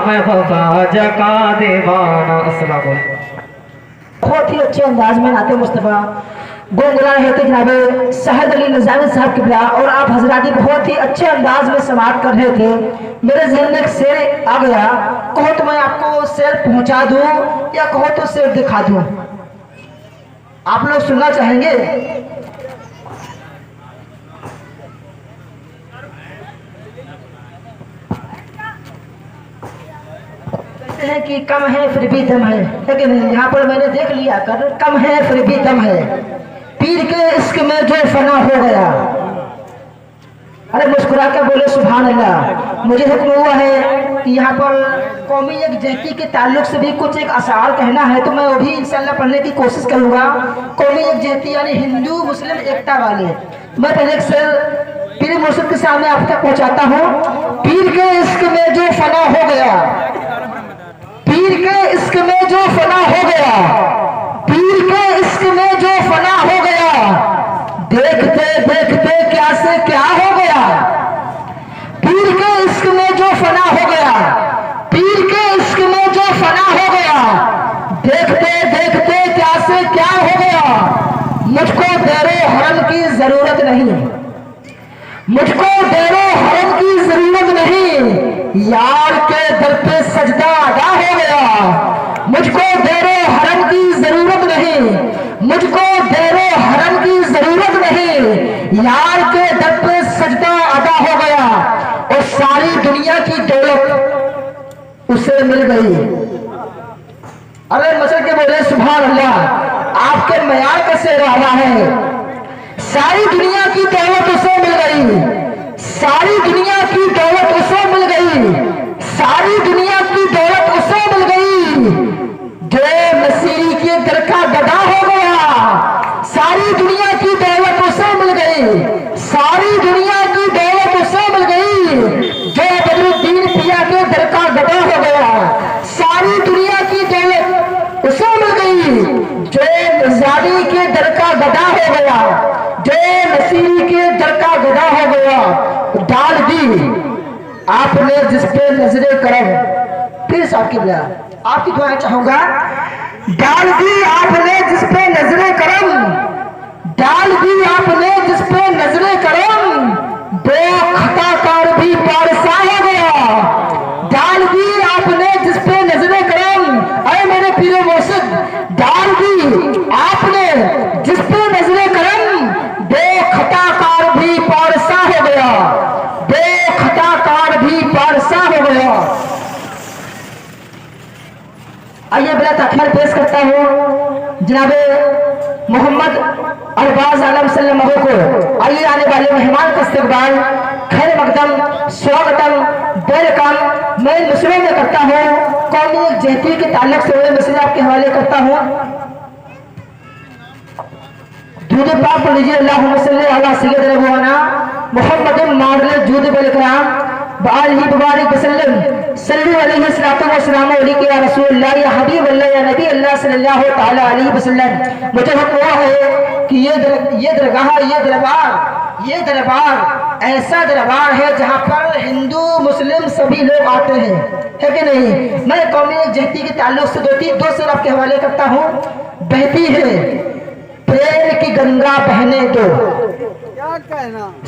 D: मैं हो ख्वाजा का दीवाना। अस्सलाम वालेकुम।
E: बहुत ही अच्छे अंदाज में नाते मुस्तफ़ा गुनगुना रहे थे जनाब शहद अली निज़ामी साहब के बिया, और आप हजराती बहुत ही अच्छे अंदाज में समाप्त कर रहे थे। मेरे जहन में एक शेर आ गया, कहो तो मैं आपको शेर पहुंचा दूं या कहो तो शेर दिखा दूं, आप लोग सुनना चाहेंगे? कहते हैं कि कम है फिर भी दम है, लेकिन यहाँ पर मैंने देख लिया कर, कम है फिर भी दम है, पीर के इश्क में जो फना हो गया। अरे मुस्कुरा के बोले सुभान अल्लाह। मुझे हुक्म हुआ है कि यहाँ पर कौमी यकजहती के ताल्लुक से भी कुछ एक अशार कहना है, तो मैं वो भी इंशाल्लाह पढ़ने की कोशिश करूँगा। कौमी यकजहती यानी हिंदू मुस्लिम एकता वाले। मैं पहले एक शेर पीर मुर्शिद के सामने आप तक पहुँचाता हूँ। पीर के इश्क में जो फना हो गया, पीर के इश्क में जो फना हो गया, पीर के इश्क में जो फना हो गया, देखते देखते क्या से क्या हो गया। पीर के इश्क में जो फना हो गया, पीर के इश्क में जो फना हो गया, देखते देखते क्या से क्या हो गया। मुझको देरो हरम की जरूरत नहीं, मुझको देरो हरम की जरूरत नहीं, यार के दर पे सजदा अदा हो गया। मुझको देरो हरम की जरूरत नहीं, मुझको देरो हरम की जरूरत नहीं, यार के दर पे सजदा अदा हो गया। और सारी दुनिया की दौलत उसे मिल गई। अरे मचल के बोले सुभान अल्लाह। आपके मयार का शेर आ रहा है। सारी दुनिया की दौलत उसे मिल गई, सारी दुनिया की दौलत उसे मिल गई, सारी दुनिया की दौलत उसे मिल गई, जो नसीरी के दर का गदा हो गया। सारी दुनिया की दौलत उसे मिल गई, सारी दुनिया की दौलत उसे मिल गई, जो बदरुद्दीन पिया के दर का गदा हो गया। सारी दुनिया की दौलत उसे मिल गई, जो नजारी के दर का गदा हो गया, जो नसीरी के दर का गदा हो गया। डाल दी आपने जिस पे नजरे करम, फिर साहब की बिया आपकी दुआएं चाहूंगा। डाल दी आपने जिस पे नजरे करम, डाल दी आपने जिस पे नजरे करम, दो खताकार भी पारसा हो गया। डाल दी आपने जिस पे नजरे करम, अरे मेरे पीर मुर्शिद, डाल दी आपने जिस पे नजरे करम, दो खताकार भी पारसा हो गया, दो खताकार भी पारसा हो गया। आइए बड़ा तखीर पेश करता हूँ जनाबे मोहम्मद अरबाज आलम सल्लल्लाहु को। आइए आने वाले मेहमान का इस्तकबाल खैर मकदम स्वागतम वेलकम मैं मुस्लिम में करता हूँ। कौमी यकजहती के ताल्लुक से हुए मसले आपके हवाले करता हूँ। दूध पाक पढ़ लीजिए। अल्लाहुम्मा सल्ली अला सय्यदिना मौलाना मुहम्मद मादल जूद वल इकराम बालिही मुबारक वसल्लम सल्लल्लाहु अलैहि सल्लतु वस्सलाम अलैहि या रसूलल्लाह या हबीब अल्लाह या नबी अल्लाह सल्लल्लाहु तआला अलैहि वसल्लम। मुझे हुक्म हुआ है कि ये दरगाह ये दरबार ऐसा दरबार है जहाँ पर हिंदू मुस्लिम सभी लोग आते हैं, है कि नहीं। मैं कौमी यकजहती के ताल्लुक से दो शेर आपके हवाले करता हूँ। बहती है प्रेम की गंगा बहने दो।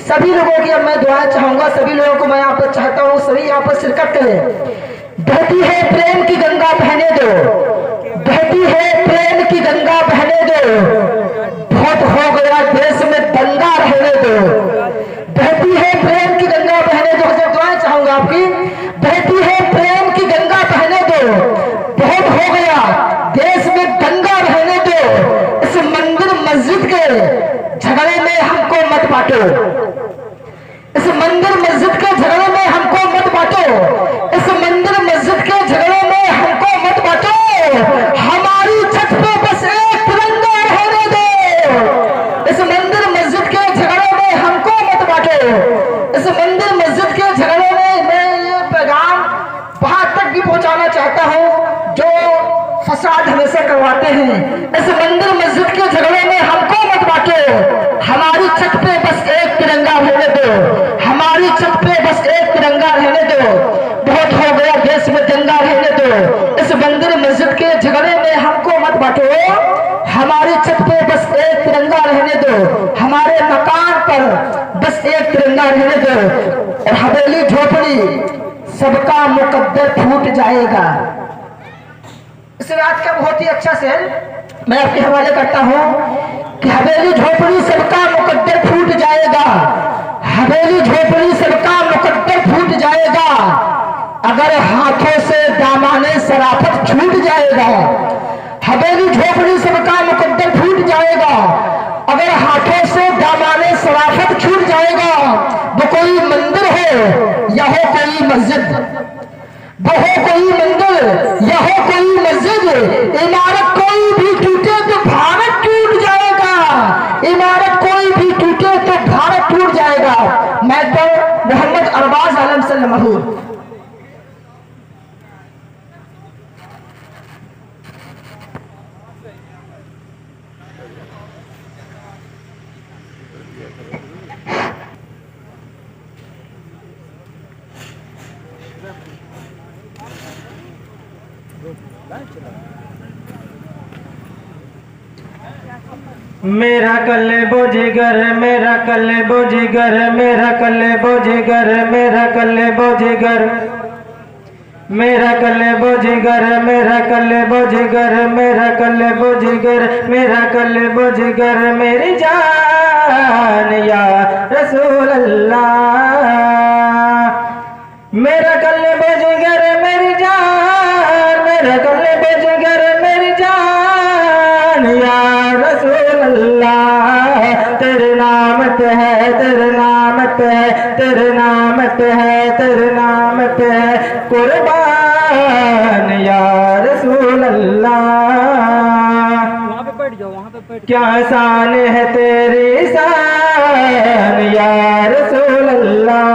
E: सभी लोगों की अब मैं दुआएं चाहूंगा, सभी लोगों को मैं यहाँ पर चाहता हूँ सभी यहाँ पर शिरकत करें। बहती है प्रेम की गंगा बहने दो, बहती है प्रेम की गंगा बहने दो, बहुत हो गया देश में दंगा रहने दो। बहती है प्रेम की गंगा बहने दो। जब दुआएं चाहूंगा आपकी। बहती है प्रेम की गंगा बहने दो, बहुत हो गया देश में दंगा रहने दो। इस मंदिर मस्जिद के झगड़े में हमको मत बांटो, इस मंदिर मस्जिद के झगड़े में हमको मत बांटो, इस मंदिर मस्जिद के झगड़े तक भी पहुंचाना चाहता हूं, जो फसाद हमेशा करवाते हैं, इस मंदिर मस्जिद के झगड़े में हमको मत बांटो। हमारी छत पे बस एक तिरंगा रहने दो, हमारी छत पे बस एक तिरंगा रहने दो। बहुत हो गया देश में दंगा रहने दो, इस मंदिर मस्जिद के झगड़े में हमको मत बांटो। हमारी छत पे बस एक तिरंगा रहने दो, हमारे मकान पर बस एक तिरंगा रहने दो। और हवेली झोपड़ी सबका मुकद्दर फूट जाएगा। इस रात का बहुत ही अच्छा शेर मैं आपके हवाले करता हूं कि हवेली झोपड़ी सबका मुकद्दर फूट जाएगा, हवेली झोपड़ी सबका मुकद्दर फूट जाएगा, अगर हाथों से दामाने शराफत छूट जाएगा। हवेली झोपड़ी सबका मुकद्दर फूट जाएगा, अगर हाथों से दामाने शराफत छूट जाएगा। वो कोई मंदिर हो या हो कोई मस्जिद, वो हो कोई मंदिर या हो कोई मस्जिद, इमारत कोई भी टूटे तो भारत टूट जाएगा, इमारत कोई भी टूटे तो भारत टूट जाएगा। मैं तो मोहम्मद अरबाज आलम सल्लल्लाहु
C: मेरा कले बोझगर, मेरा कले बोझगर, मेरा कले बोझगर, मेरा कले बोझगर, मेरा कले बोझगर, मेरा कले बोझगर, मेरा कले बोझगर, मेरा कले बोझगर, मेरी जान या रसूल अल्लाह। मेरा कले बोझगर मेरी जान, मेरा कले बोझगर मेरी जान या रसूल अल्लाह। तेरे नाम पे है, तेरे नाम पे है, तेरे नाम पे है, तेरे नाम पे है कुर्बान या रसूल अल्लाह। क्या शान है तेरी शान या रसूल अल्लाह,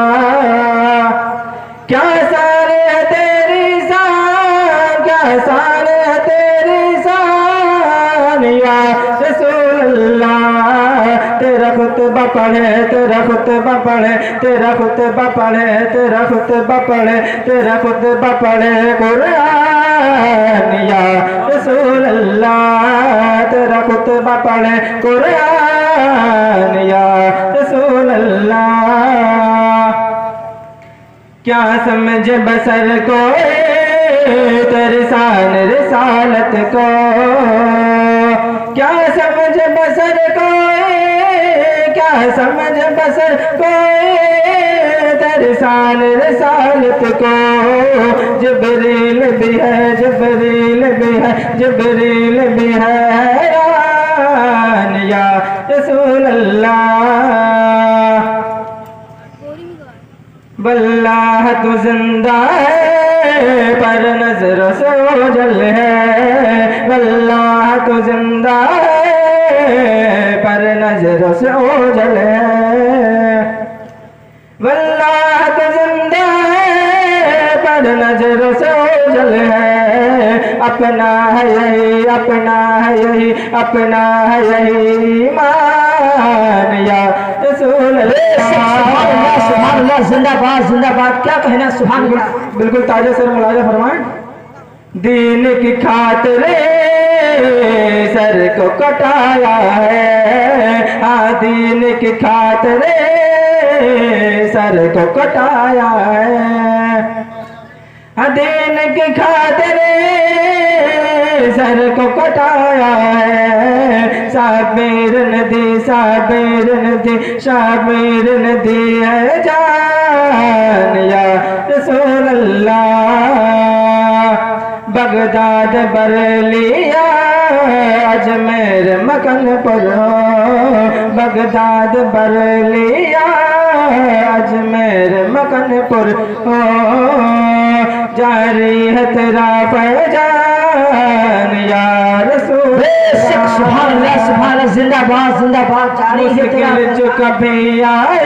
C: क्या शान है तेरी शान, क्या शान है तेरी शान या रसूल अल्लाह। तेरा खुतबा पढ़े, तेरा खुतबा पढ़े, तेरा खुतबा पढ़े, तेरा खुतबा पढ़े, तेरा खुतबा पढ़े कुरान या रसूल अल्लाह। तेरा खुतबा पढ़े कुरान या रसूल अल्लाह। क्या समझ बसर को तेरी शान रिसालत को, क्या समझ बसर को, क्या समझ बसर को तेरी शान रिसालत को। जिब्रील भी है, जिब्रील भी है, जिब्रील भी है हैरान या रसूल अल्लाह। वल्लाह तू जिंदा है पर नजर से ओझल है, वल्लाह तू जिंदा है पर नजर से ओझल है, वल्लाह तू जिंदा है पर नजर से ओझल है। अपना है यही, अपना है यही, अपना है यही ईमान या रसूल अल्लाह।
E: सुभान अल्लाह, जिंदाबाद जिंदाबाद। क्या कहना सुभान अल्लाह।
C: बिल्कुल ताजा सर मुलाजा फरमाएं। दीन की खातिर सर को कटाया है, हाँ दीन की खातिर सर को कटाया है, हाँ दीन की खातिर सर को कटाया है। साबिर नदी, साबिर नदी, साबिर नदी है जान या रसूल अल्लाह। बगदाद बरलिया अजमेर मकनपुर, बगदाद बरलिया अजमेर मकनपुर हो, जारी है तेरा फैजान या रसूल।
E: सुभान अल्लाह, सुभान अल्लाह, जिंदाबाद जिंदाबाद। जारी है तेरा
C: जो कभी आए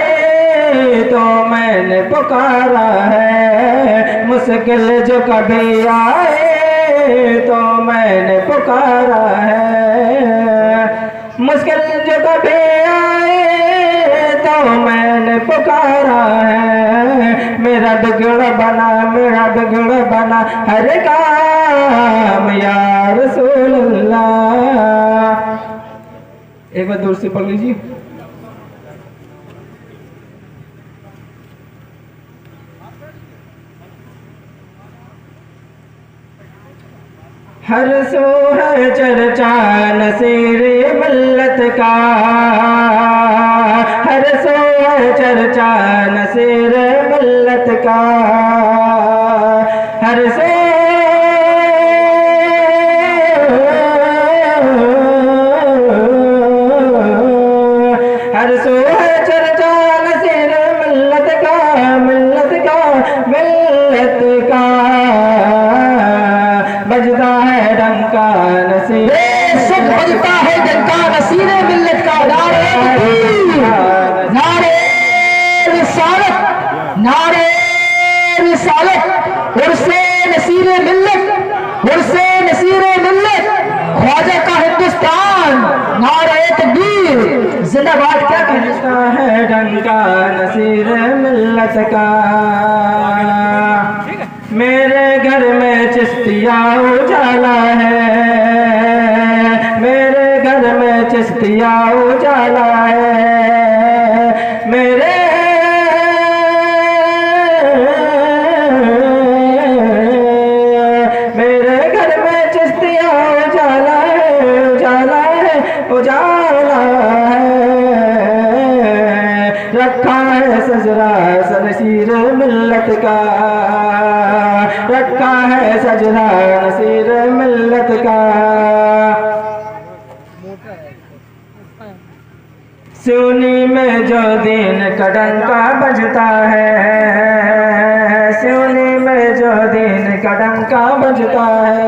C: तो मैंने पुकारा है, मुश्किल जो कभी आए तो मैंने पुकारा है, मुश्किल जो कभी आए तो मैंने पुकारा है, मेरा बिगड़ बना हर काम या रसूल अल्लाह। एक बार दूर से पढ़ लीजिए। हर सो है चर्चा नसीरे मिल्लत का, हर सो है चर्चा नसीरे मिल्लत का, हर सो है चर्चा नसीरे मिल्लत का, मिल्लत का बजता है डंका नसीर, बजता है डंका नसीर मिल्लत का। नारे रिसालत, नारे रिसालत, उर्से नसीर मिल्लत, उर्से नसीर मिल्लत, ख्वाजा का हिंदुस्तान, नारे तकबीर जिंदाबाद। क्या कहता है डंका नसीर मिल्लत का। मेरे घर में चिश्तिया उजाला है, मेरे घर में चिश्तिया उजाला है, मेरे घर में चिश्तिया उजाला है, उजाला है, उजाला है, रखा है सजरा नसीर मिल्लत का, रखा है सजरा नसीर मिल्लत का। सुनी में जो दिन का डंका बजता है, सुनी में जो दिन का डंका बजता है,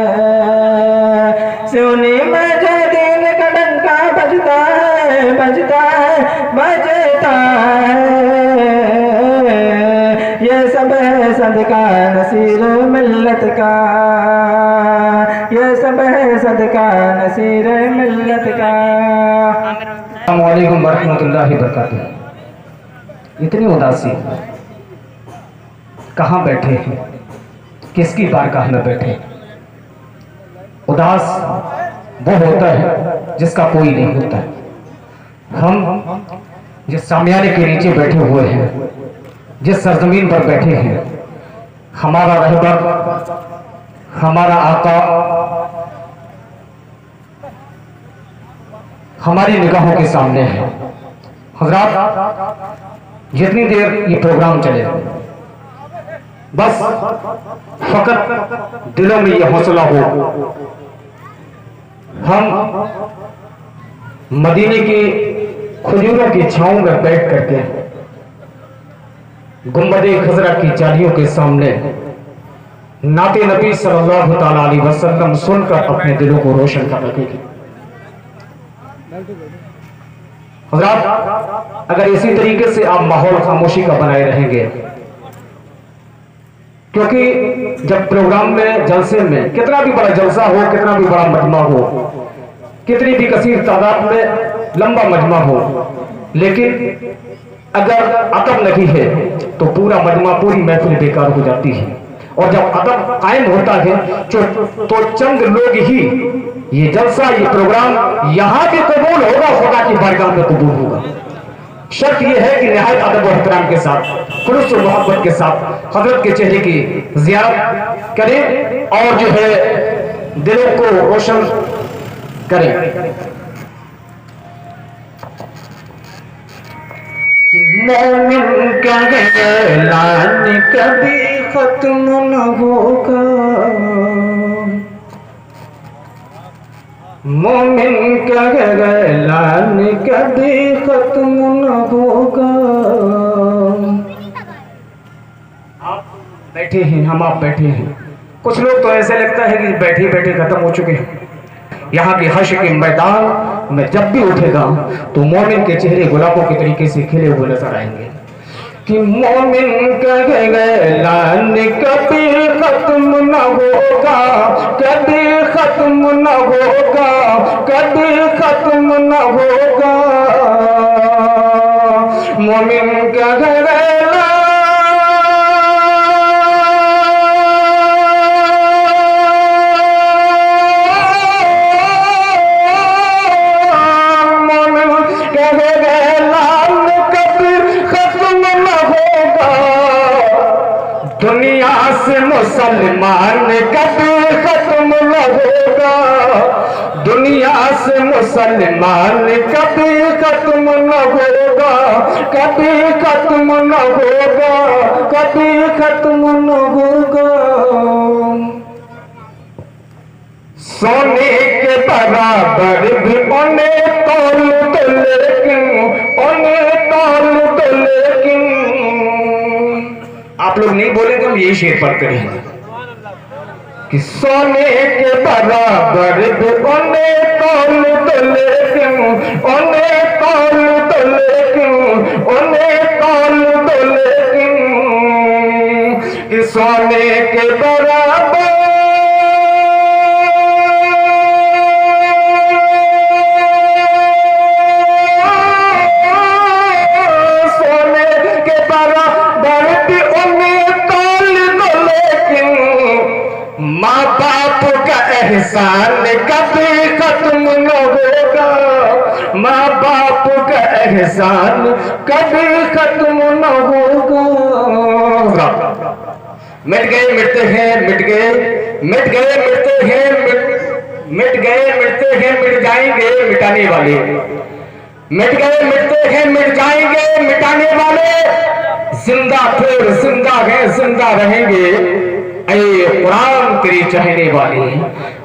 C: सुनी में जो दिन का डंका बजता है, बजता है, बजता है, ये सब है सदका नसीर मिल्लत का, ये सब है सदका नसीर मिल्लत का। अस्सलामु अलैकुम वरहमतुल्लाहि वबरकातुहू। इतनी उदासी कहाँ बैठे हैं, किसकी बारगाह में बैठे। उदास वो होता है जिसका कोई नहीं होता। हम जिस सामयाने के नीचे बैठे हुए हैं, जिस सरजमीन पर बैठे हैं, हमारा रहबर, हमारा आका हमारी निगाहों के सामने है। हजरात, जितनी देर ये प्रोग्राम चले, बस फकत दिलों में ये हौसला हो, हम मदीने की खजूरों की छांव में बैठ करके गुंबदे खजरा की जालियों के सामने नाते नबी सल्लल्लाहु ताला अलैहि वसल्लम सुनकर अपने दिलों को रोशन कर रखेंगे। हज़रात, अगर इसी तरीके से आप माहौल खामोशी का बनाए रहेंगे, क्योंकि जब प्रोग्राम में, जलसे में, कितना भी बड़ा जलसा हो, कितना भी बड़ा मजमा हो, कितनी भी कसीर तादाद में लंबा मजमा हो, लेकिन अगर अदब नहीं है तो पूरा मजमा, पूरी महफिल बेकार हो जाती है। और जब अदब कायम होता है तो चंद लोग ही ये जलसा, ये प्रोग्राम यहाँ भी कबूल होगा, खुदा की बारगाह में कबूल होगा। शर्त यह है कि निहायत अदब और एहतराम के साथ, खुलूस और मोहब्बत के साथ हजरत के चेहरे की ज़ियारत करें और जो है दिलों को रोशन करें। मोमिन का ऐलान कभी खत्म न होगा, मोमिन का ऐलान कभी खत्म न होगा। आप बैठे हैं, हम आप बैठे हैं, कुछ लोग तो ऐसे लगता है कि बैठे बैठे खत्म हो चुके हैं। यहाँ के हश्र के मैदान में जब भी उठेगा तो मोमिन के चेहरे गुलाबों के तरीके से खिले हुए नजर आएंगे। कि मोमिन कह गए लान कभी खत्म न होगा, कभी खत्म न होगा, कभी खत्म न होगा। मोमिन कह गए दुनिया से मुसलमान कभी खत्म न होगा, दुनिया से मुसलमान कभी खत्म न होगा, कभी खत्म न होगा, कभी खत्म न होगा। सोने के बराबर भी उन्हें तौल तो लेकिन, उन्हें तौल तो लेकिन। आप लोग नहीं बोलेंगे हम यही शेर पढ़ते रहेंगे कि सोने के बराबर भी उन्हें तौल तो लेकिन, उन्हें तौल तो लेकिन, उन्हें तौल तो लेकिन। कि सोने के बराबर माँ बाप का एहसान कभी खत्म न होगा, माँ बाप का एहसान कभी खत्म न होगा। मिट गए मिटते हैं, मिट गए मिट गए मिटते हैं, मिट गए मिटते हैं, मिट जाएंगे मिटाने वाले, मिट गए मिटते हैं, मिट जाएंगे मिटाने वाले। जिंदा फिर जिंदा है, जिंदा रहेंगे ऐ कुरान तेरी चाहने वाले।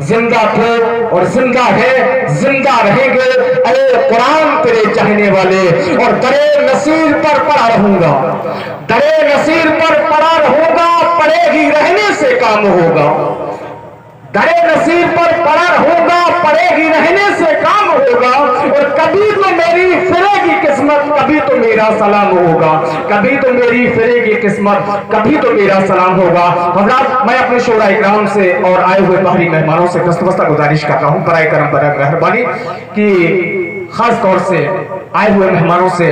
C: जिंदा थे और जिंदा है, जिंदा रहेंगे ऐ कुरान तेरे चाहने वाले। और दरे नसीर पर पड़ा रहूंगा, दरे नसीर पर पड़ा रहूंगा, पड़े ही रहने से काम होगा। दरे नसीर पर पड़ा रहूंगा, पड़े ही रहने से काम होगा। और कभी तो मेरी फिरेगी किस्मत, कभी तो मेरा सलाम होगा, कभी तो मेरी फिरेगी किस्मत, कभी तो मेरा सलाम होगा। हज़रात, मैं अपने शोरा इकराम से और आए हुए बाहरी मेहमानों से दस्तबस्ता गुजारिश करता हूँ बराए करम बराए मेहरबानी कि खास तौर से आए हुए मेहमानों से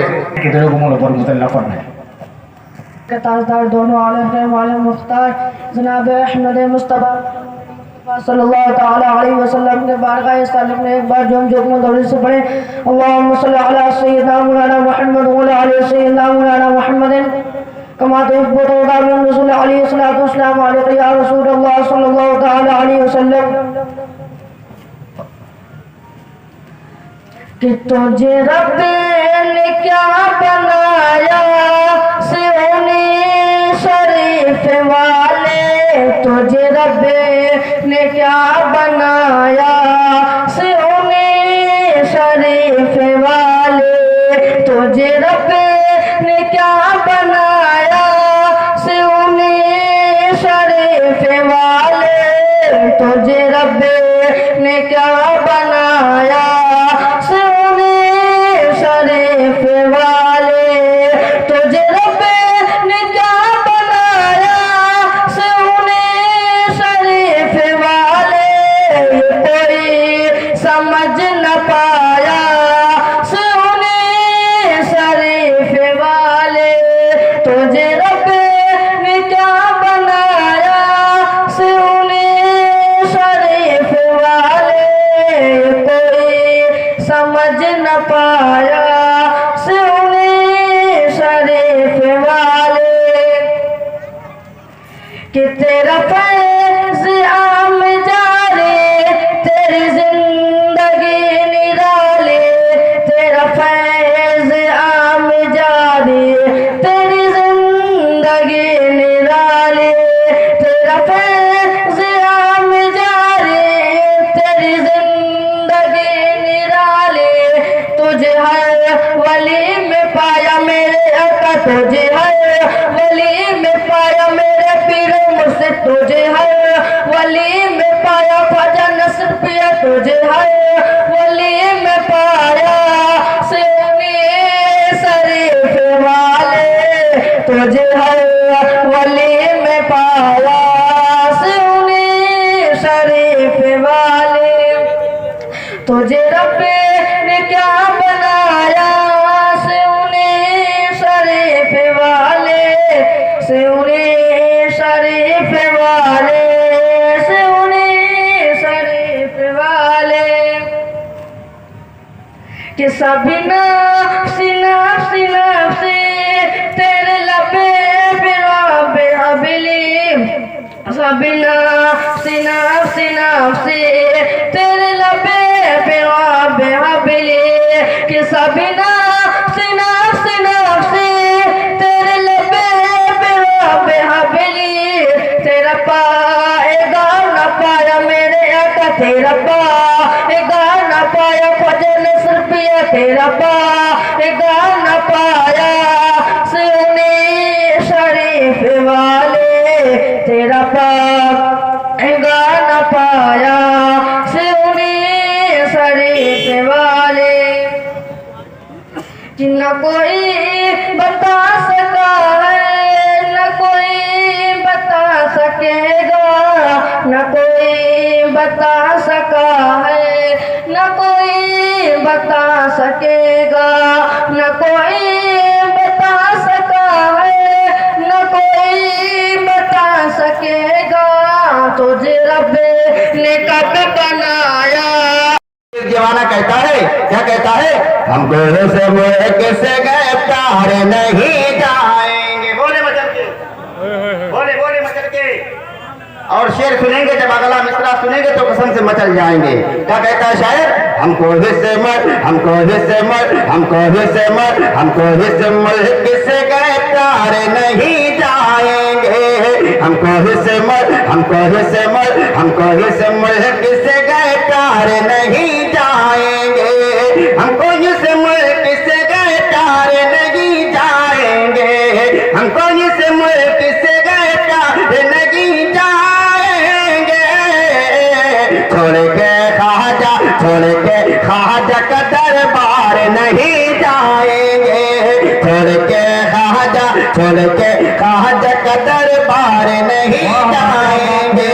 E: ताजदार दोनों आलम आलम मुख्तार जनाब अहमद मुस्तफा सल्लल्लाहु ताला अलैहि वसल्लम के बारगाह सालिक में एक बार जो दौड़ से पढ़े अल्लाहुम्मा सल्ली अला सय्यिदना मौलाना मुहम्मद व अला सय्यिदना मौलाना मुहम्मदिन कमा तुहिब्बु व तुहिब्बु रसूल अलैहि सल्लल्लाहु अलैहि या रसूल अल्लाह सल्लल्लाहु ताला अलैहि वसल्लम। कि तुझे रब ने क्या बनाया सियोनी शरीफ वाले, तुझे रब ने क्या बनाया सियोनी शरीफ वाले, तुझे रब ने क्या बनाया सियोनी शरीफ वाले, तुझे रब ने क्या बनाया कि तेरा फैज़ आम जारे तेरी जिंदगी निराले, तेरा फैज़ आम जारे तेरी जिंदगी निराले, तेरा फैज़ आम जारे तेरी जिंदगी निराले। तुझे हर वली में पाया मेरे आका, तुझे हर वली में पाया मेरे पीर मुझसे, तुझे हर वली में पाया ख्वाजा नस्र पिया, तुझे हर वली में पाया सियोनी शरीफ वाले,
D: हर वली में पाया सुनी शरीफ वाले। तुझे रब ने क्या बनाया सुनी शरीफ वाले, सुनी शरीफ वाले, सुनी शरीफ वाले। कि सभी नफ्सी नफ्सी नफ्सी तेरे लबे बिराबे हबली, सभी नफ्सी नफ्सी नफ्सी तेरे लबे बिराबे हबली। कि सभी नफ्सी नफ्सी नफ्सी तेरे लबे बिराबे हबली। तेरा पाएगा न पाया मेरे आका, तेरा पाएगा न पाया फजल सिर्फिया, तेरा पाएगा न पाया सुनी शरीफ वाले। तेरा पाएगा न पाया सुनी शरीफ वाले। कि न कोई बता सका है, न कोई बता सकेगा, न कोई बता सका है, न कोई बता सकेगा, न कोई बता सका है, न कोई बता सकेगा। तुझे रब ने कब बनाया।
C: जमाना कहता है, क्या कहता है, हमको से कैसे गए प्यार नहीं जाएंगे। बोले मचल के, बोले बोले मचल के। और शेर सुनेंगे, जब अगला मिसरा सुनेंगे तो कसम से मचल जाएंगे। क्या कहता है शायर, हमको हिस्से मर, हमको हिस्से मर, हमको हिस्से मर, हमको हिस्से मर किससे गए प्यार नहीं जाएंगे। हमको हिस्से मर, हमको हिस्से मर, हमको हिस्से मर किससे गए प्यार नहीं जाएंगे। हमको हिस्से मर किससे गए प्यार नहीं जाएंगे। हमको हिस्से मर किससे गए प्यार नहीं जाएंगे। छोड़ के ख्वाजा, छोड़ के ख्वाजा का दरबार नहीं जाएंगे। छोड़ के ख्वाजा, छोड़ के ख्वाजा का दरबार नहीं जाएंगे।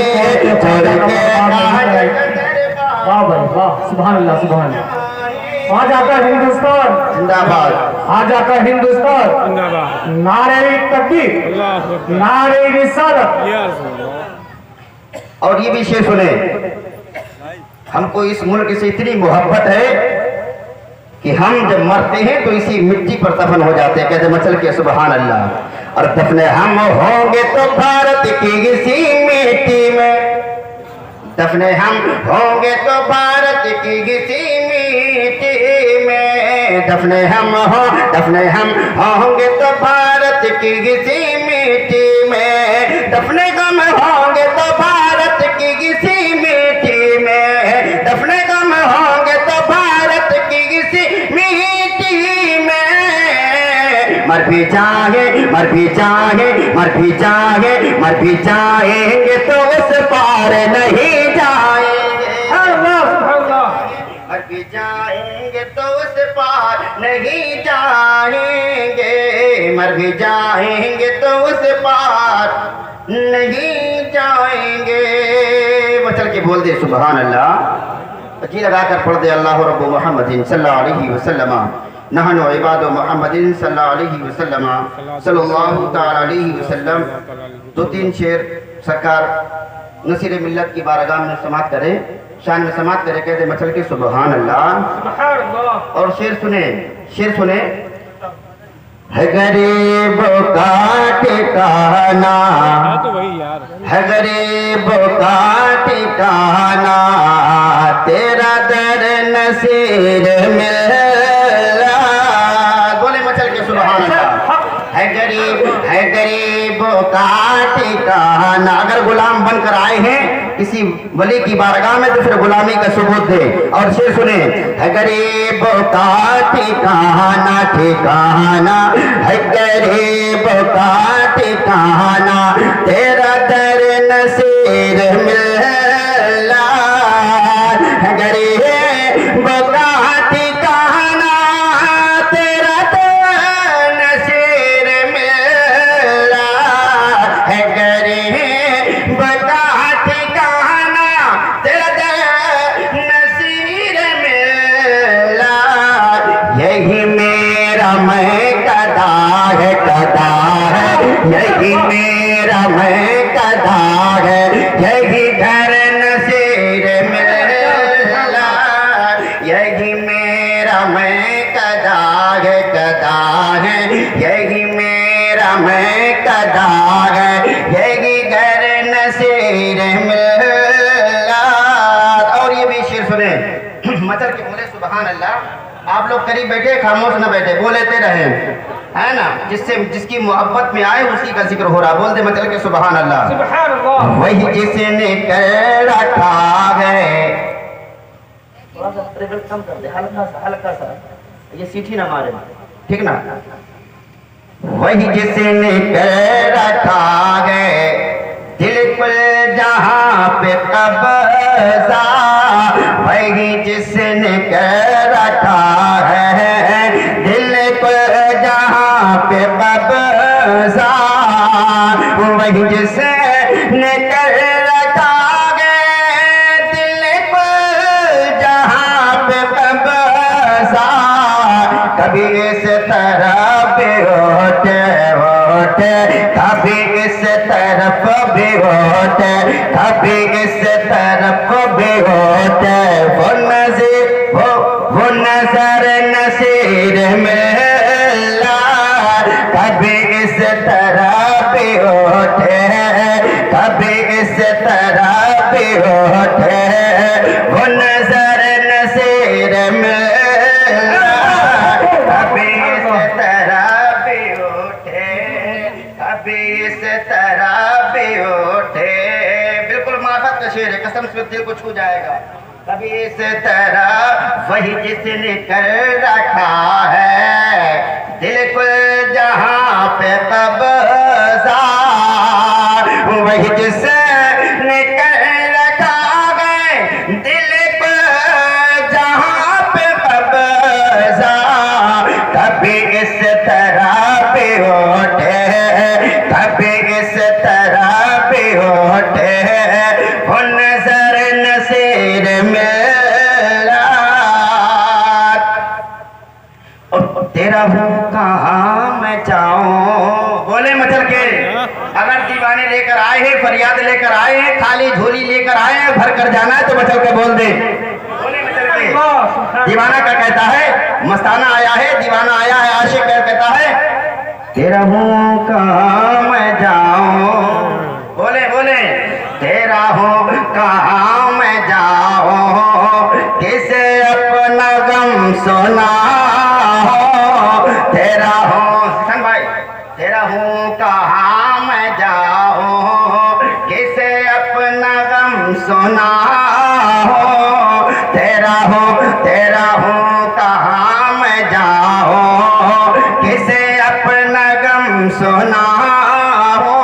C: छोड़ के ख्वाजा का दरबार।
E: वाह भाई वाह, सुभान अल्लाह सुभान अल्लाह। आज आता हिंदुस्तान
C: जिंदाबाद,
E: आज आता हिंदुस्तान, नारे तकबीर, नारे रिसालत।
C: और ये भी शेर सुने, हमको इस मुल्क से इतनी मोहब्बत है कि हम जब मरते हैं तो इसी मिट्टी पर दफन हो जाते हैं। कहते मचल के सुभान अल्लाह। और दफने हम होंगे तो भारत की इसी मिट्टी में, दफने हम होंगे तो भारत की इसी मिट्टी में। दफने हम हो, दफने हम होंगे तो भारत की इसी मिट्टी में। दफने हम होंगे तो भारत की इसी मिट्टी में। दफने हम होंगे तो भारत की इसी मिट्टी में। मर भी चाहे, मर भी चाहे, मर भी चाहे, मर भी चाहेंगे तो उस पार नहीं जाएंगे। मर भी जाएंगे तो उस पार नहीं जाएंगे। मर भी जाएंगे तो उस पार नहीं जाएंगे। मचल के बोल दे सुभान अल्लाह। जी लगा कर पढ़ दे अल्लाह रब्बु मुहम्मदिन सल्लल्लाहु अलैहि वसल्लम, नहनु इबादु मुहम्मदिन सल्लल्लाहु अलैहि वसल्लम, सल्लल्लाहु तआला अलैहि वसल्लम। दो तीन शेर सरकार नसीर मिल्लत की बारगाह में समात करे, शान में समात करे। कहते मचल के सुभान अल्लाह। और शेर सुने, शेर सुने, है गरीबों का ठिकाना, है गरीबों का ठिकाना, तेरा दर नसीर मिला। बोले मचल के सुभान अल्लाह। है गरीबों का ठिकाना। अगर गुलाम बनकर आए हैं किसी वली की बारगाह में तो फिर गुलामी का सबूत दे। और शेर सुने, है गरीबों का ठिकाना, ठिकाना है गरीबों का ठिकाना, तेरा दर नसीर मिला। है गरीबों का ठिकाना, तेरा दर नसीर मिला।
I: मचल के बोले सुभान अल्लाह। आप लोग करीब बैठे, खामोश न बैठे, बोलेते रहे, है ना। जिसकी मोहब्बत में आए उसी का जिक्र हो रहा। बोल दे मचल के सुभान अल्लाह। वही जिसने कर रखा है,
E: थोड़ा सा ट्रेवल कम कर दे, हल्का सा, ये सीटी ना मारे,
I: ठीक ना। वही जिसने कर रखा है दिल को जहाँ पे कब्जा, वही जिसने कर रखा है दिल को जहाँ पे कब्जा, वही जिसने कर रखा है दिल को जहाँ पे कब्जा। कभी इस तरफ भी होते होते, कभी इस तरफ भी होते, कभी इस तरफ भी होते, वो नजर नसीर मिला। कभी इस तरफ भी होते, कभी इस तरफ भी होते, वो नजर नसीर मिला। कभी इस तरह भी उठे, कभी इस तरह भी उठे। बिल्कुल मार्फत का शेर है, कसम से दिल को छू जाएगा। कभी इस तरह वही जिसने कर रखा है दिल को जहाँ पे कब्जा, वही जिसने कर रखा है दिल को जहाँ पे कब्जा। कभी इस तरह भी होते, कभी इस तरह भी होते, वो नजर नसीर मिला। तेरा हूँ कहाँ मैं जाऊँ, बोले मचल के। अगर दीवाने लेकर आए हैं, फरियाद लेकर आए हैं, खाली झोली लेकर आए हैं, भर कर जाना है तो मचल के बोल दे। बोले मचल के। दीवाना क्या कहता है, मस्ताना आया है, दीवाना आया है, आशिक क्या कहता है, तेरा हूँ कहाँ मैं जाऊँ। बोले बोले, तेरा हूँ कहाँ मैं जाऊँ, किसे अपना गम सुना हो। तेरा हूँ सन भाई, तेरा हूँ कहाँ मैं जाऊँ, किसे अपना गम सुना हो। तेरा हूँ कहाँ मैं जाऊँ, किसे अपना गम सुना हो।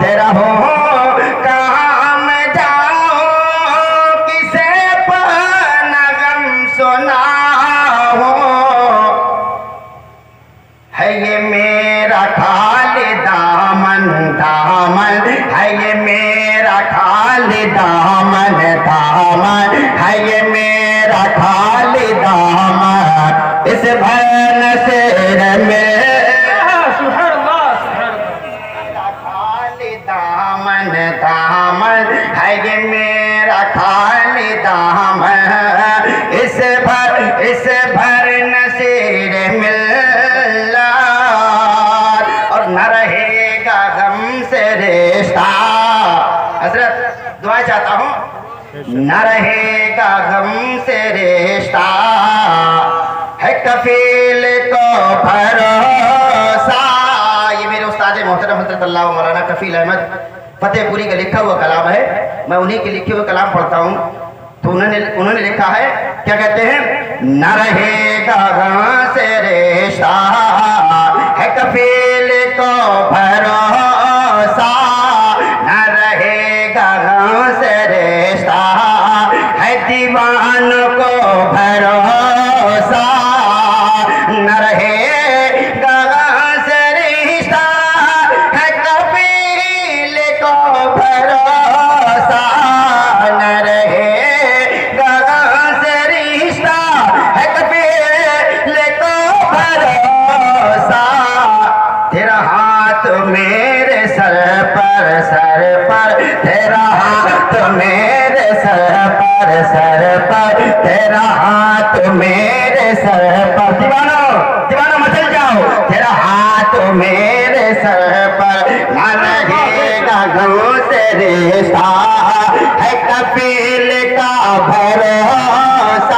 I: तेरा हूँ कहाँ मैं जाऊँ, किसे अपना गम सुना हो। है ये मेरा खाली दामन दामन, है ये मेरा खाली दामन दामन, है ये मेरा खाली दामन। इस भन शेर में खाली दामन दामन, है ये मेरा खाली दामन। इस भर नसीर मिला, और न रहेगा गम से रिश्ता। हजरत दुआ चाहता हूँ, न रहेगा गम से रिश्ता, है कफील को भरोसा। ये मेरे उस्ताद मोहतरम हज़रत अल्लाह मौलाना कफील अहमद फतेहपुरी का लिखा हुआ कलाम है। मैं उन्हीं के लिखे हुए कलाम पढ़ता हूँ। तो उन्होंने लिखा है, क्या कहते हैं, न रहेगा गम से रिश्ता, है कफील को भरोसा। न रहेगा गम से रिश्ता, है दीवानों को भरोसा। न रहेगा गम से रिश्ता, है कफील को भरोसा। न रहेगा गम से रिश्ता, है कफील को भरोसा। तेरा हाथ मेरे सर पर, तेरा हाथ मेरे सर पर, तेरा हाथ मेरे सर पर। दीवानो मचल जाओ, तेरा हाथ मेरे सर पर। न रहेगा गम से रिश्ता, है कफील का भरोसा।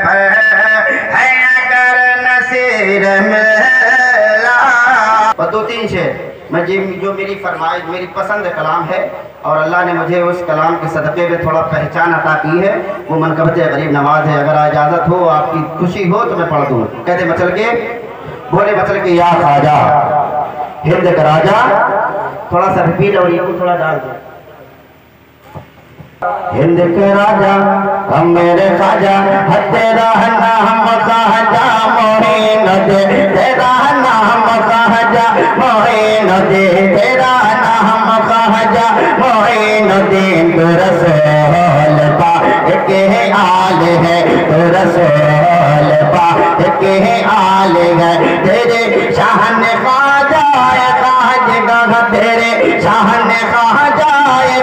I: है अगर नसीर मिला। और 2-3 शेर मैं जो मेरी फरमाइश मेरी पसंद कलाम है और अल्लाह ने मुझे उस कलाम के सदक़े में थोड़ा पहचान अता की है, वो मनकबत गरीब नवाज है। अगर इजाज़त हो आपकी खुशी हो तो मैं पढ़ दूँ। कहते मचल के बोले मचल के या ख्वाजा हिंद का राजा, थोड़ा सा रिपीट और ये थोड़ा डाल दो। हिंद के राजा हम मेरे ख्वाजा तेरा नाम ख्वाजा मोइन दे, तेरा नाम ख्वाजा मोइन दे, तेरा नाम ख्वाजा मोइन दे। तो रसूल पाक के आल है, तो रसूल पाक के आल है। तेरे शान ख्वाजा खाजगा, तेरे शान ख्वाजा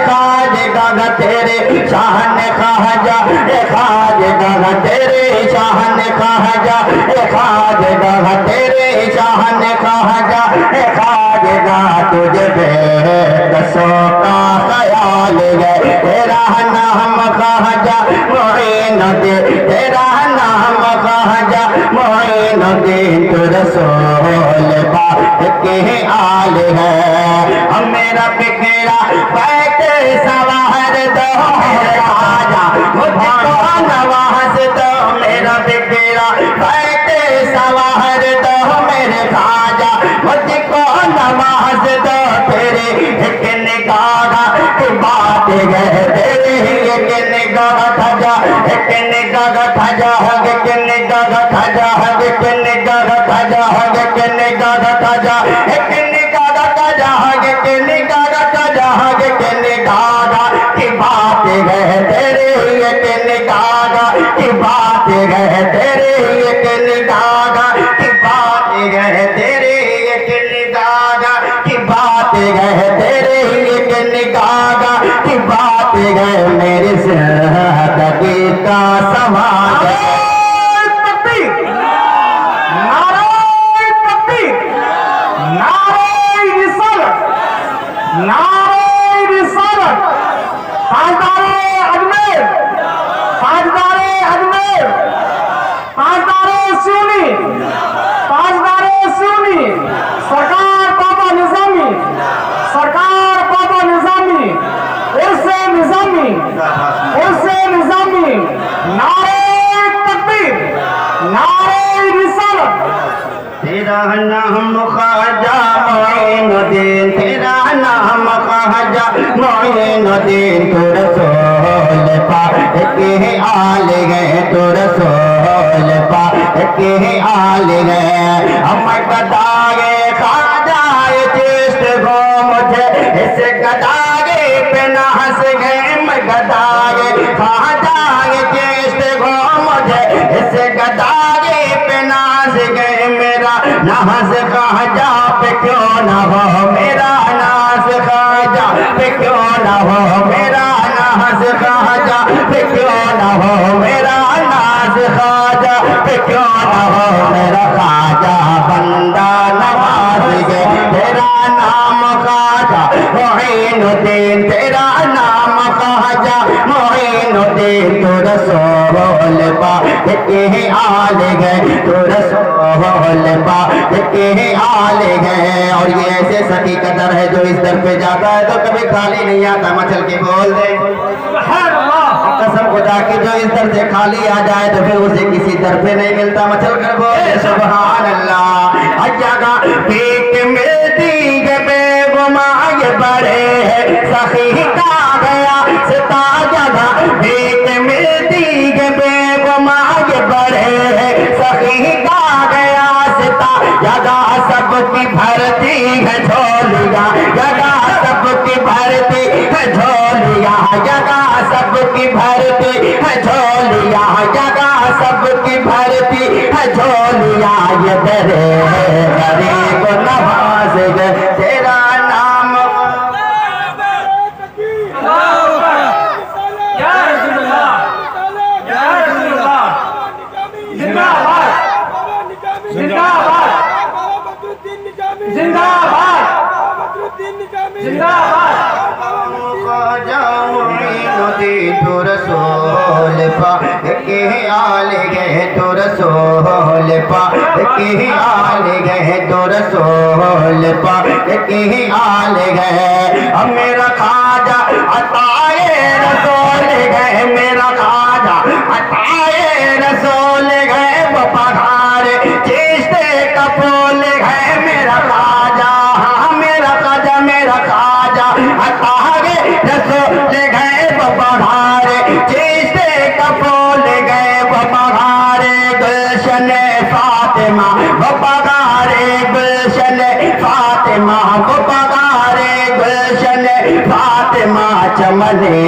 I: खाजगा, तेरे शान ख्वाजा खाजगा, तेरे शान ख्वाजा खाजगा, तेरे शान ख्वाजा खाजगा। तुझे बेकसों का ख्याल है, तेरा नाम ख्वाजा मोइन दे, तेरा नाम ख्वाजा मोइन दे। तो रसूल पाक के आल है। हम मेरा बिगड़ा बैठे सवार दो मेरे ख्वाजा, मुझको नवाज दो। मेरा बिगड़ा बैठे सवार दो मेरे ख्वाजा, मुझको नवाज दो। तेरे एक निगाह की बात है, तेरे एक निगाह खजा, एक निगाह खजा, एक निगाह खजा, एक निगाह खजा, एक निगाह खजा, एक निगाह खजा, एक निगाह खजा, एक निगाह की बात है। तेरे एक निगाह की बात है, तेरे एक निगाह की बात है, तेरे एक निगाह की बात है, तेरे एक निगाह की बात है। मेरे ज़िंदगी का समाज है। तेरा नाम ख्वाजा मोइनुद्दीन, तेरा नाम ख्वाजा मोइनुद्दीन। तो रसूल पाक के आल है, तो रसूल पाक के आल है। हम गदागे ख्वाजा चेष्ट को मुझे इस गदागे पे ना हंस गए। मैं गदागे ख्वाजा चेष्ट को मुझे इस गदागे पे ना हंस गए। मेरा नाज ख्वाजा पे क्यों ना हो, मेरा नाज ख्वाजा पे क्यों ना हो, मेरा नाज ख्वाजा पे क्यों ना हो, मेरा नाज ख्वाजा पे क्यों ना हो। मेरा ख्वाजा बंदा नवाज है, तेरा नाम ख्वाजा मोइनुद्दीन, तेरा नाम ख्वाजा मोइनुद्दीन। तो रसूल पाक के आल है, तो रसूल पाक के आल है। और ये ऐसे सखी का दर है जो इस दर पे जाता है तो कभी खाली नहीं आता। मचल के बोल दे कसम खुदा की, जो इस दर से खाली आ जाए तो फिर उसे किसी दर पे नहीं मिलता। मचल कर बोल सुभान अल्लाह। जगह भीख मिलती है बेगुमाए बड़े है, सखी का गया सिता जगह भीख मिलती है बेगुमाए बड़े है, सखी का गया सिता जगह सबकी भरती है झोलियाँ, जगह सबकी भरती है झोलियाँ, जगह सबकी भरती है झोलियाँ, जगह सबकी भरती है झोलियाँ। ये तेरे गरीब नवाज है, तेरा नाम ख्वाजा मोइनुद्दीन। तो रसूल रसूल पाक के आल गए तो रसूल पाक के आल गए तो रसूल पाक के आल गए। अब मेरा खाजा अताए रसूल गए, मेरा खाजा अताए रसूल गए, वो पधारे चिश्ते कपूल गए। मेरा खाजा मेरा खाजा मेरा खाजा अताए रसूल गए, वो पधारे चिश्ते कपूल गए, वो पधारे गुलशन फातिमा, वो पधारे गुलशन फातिमा, वो पधारे गुलशन फातिमा। चमने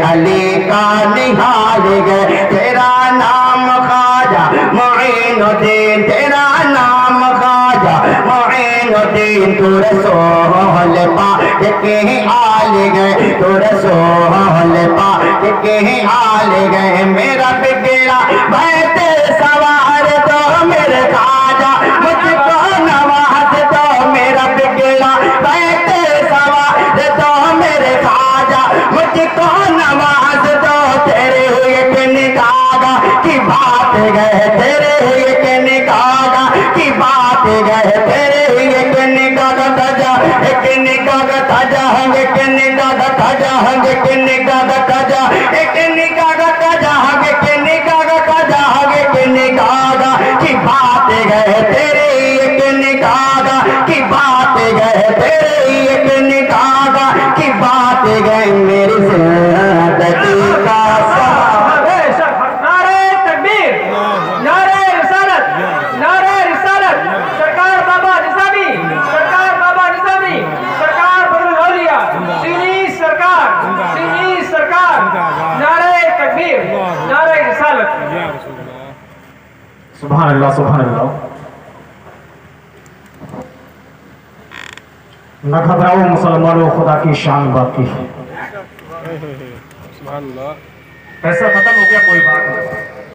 I: अली का निहाल गए, तेरा नाम खाजा मुईनुद्दीन, तेरा नाम खाजा मुईनुद्दीन। तू रसूल पाक के आल गए, तू रसूल पाक के आल गए। मेरा बिगड़ा बैत सवार दो मेरे खाजा, मुझको नवाज दो। मेरा बिगड़ा बैत सवार दो मेरे खाजा, मुझको नवाज दो। तेरे हुए के निकागा की बात गए, तेरे हुए के निकागा की बात गए, तेरे हुए के निकागा ताजा एक निकागा ताजा हंग के निकागा ताजा हंग के निकागा ताजा एक निकागा ताजा हंग के निकागा ताजा हंग के निकागा की बात गए, तेरे एक निकागा की बात गए, तेरे एक निकागा की बात गए। मेरी जिंदगी का
D: नारे तकबीर, नारे रिसालत, नारे रिसालत। सरकार बाबा निजामी, सरकार बाबा निजामी, सरकार बदरुल औलिया, सीनी सरकार, सीनी सरकार। नारे तकबीर, नारे रिसालत।
C: सुभान अल्लाह सुभान अल्लाह। न घबराओ मुसलमानों, खुदा की शान बाकी है। ऐसा खत्म हो गया, कोई बात नहीं।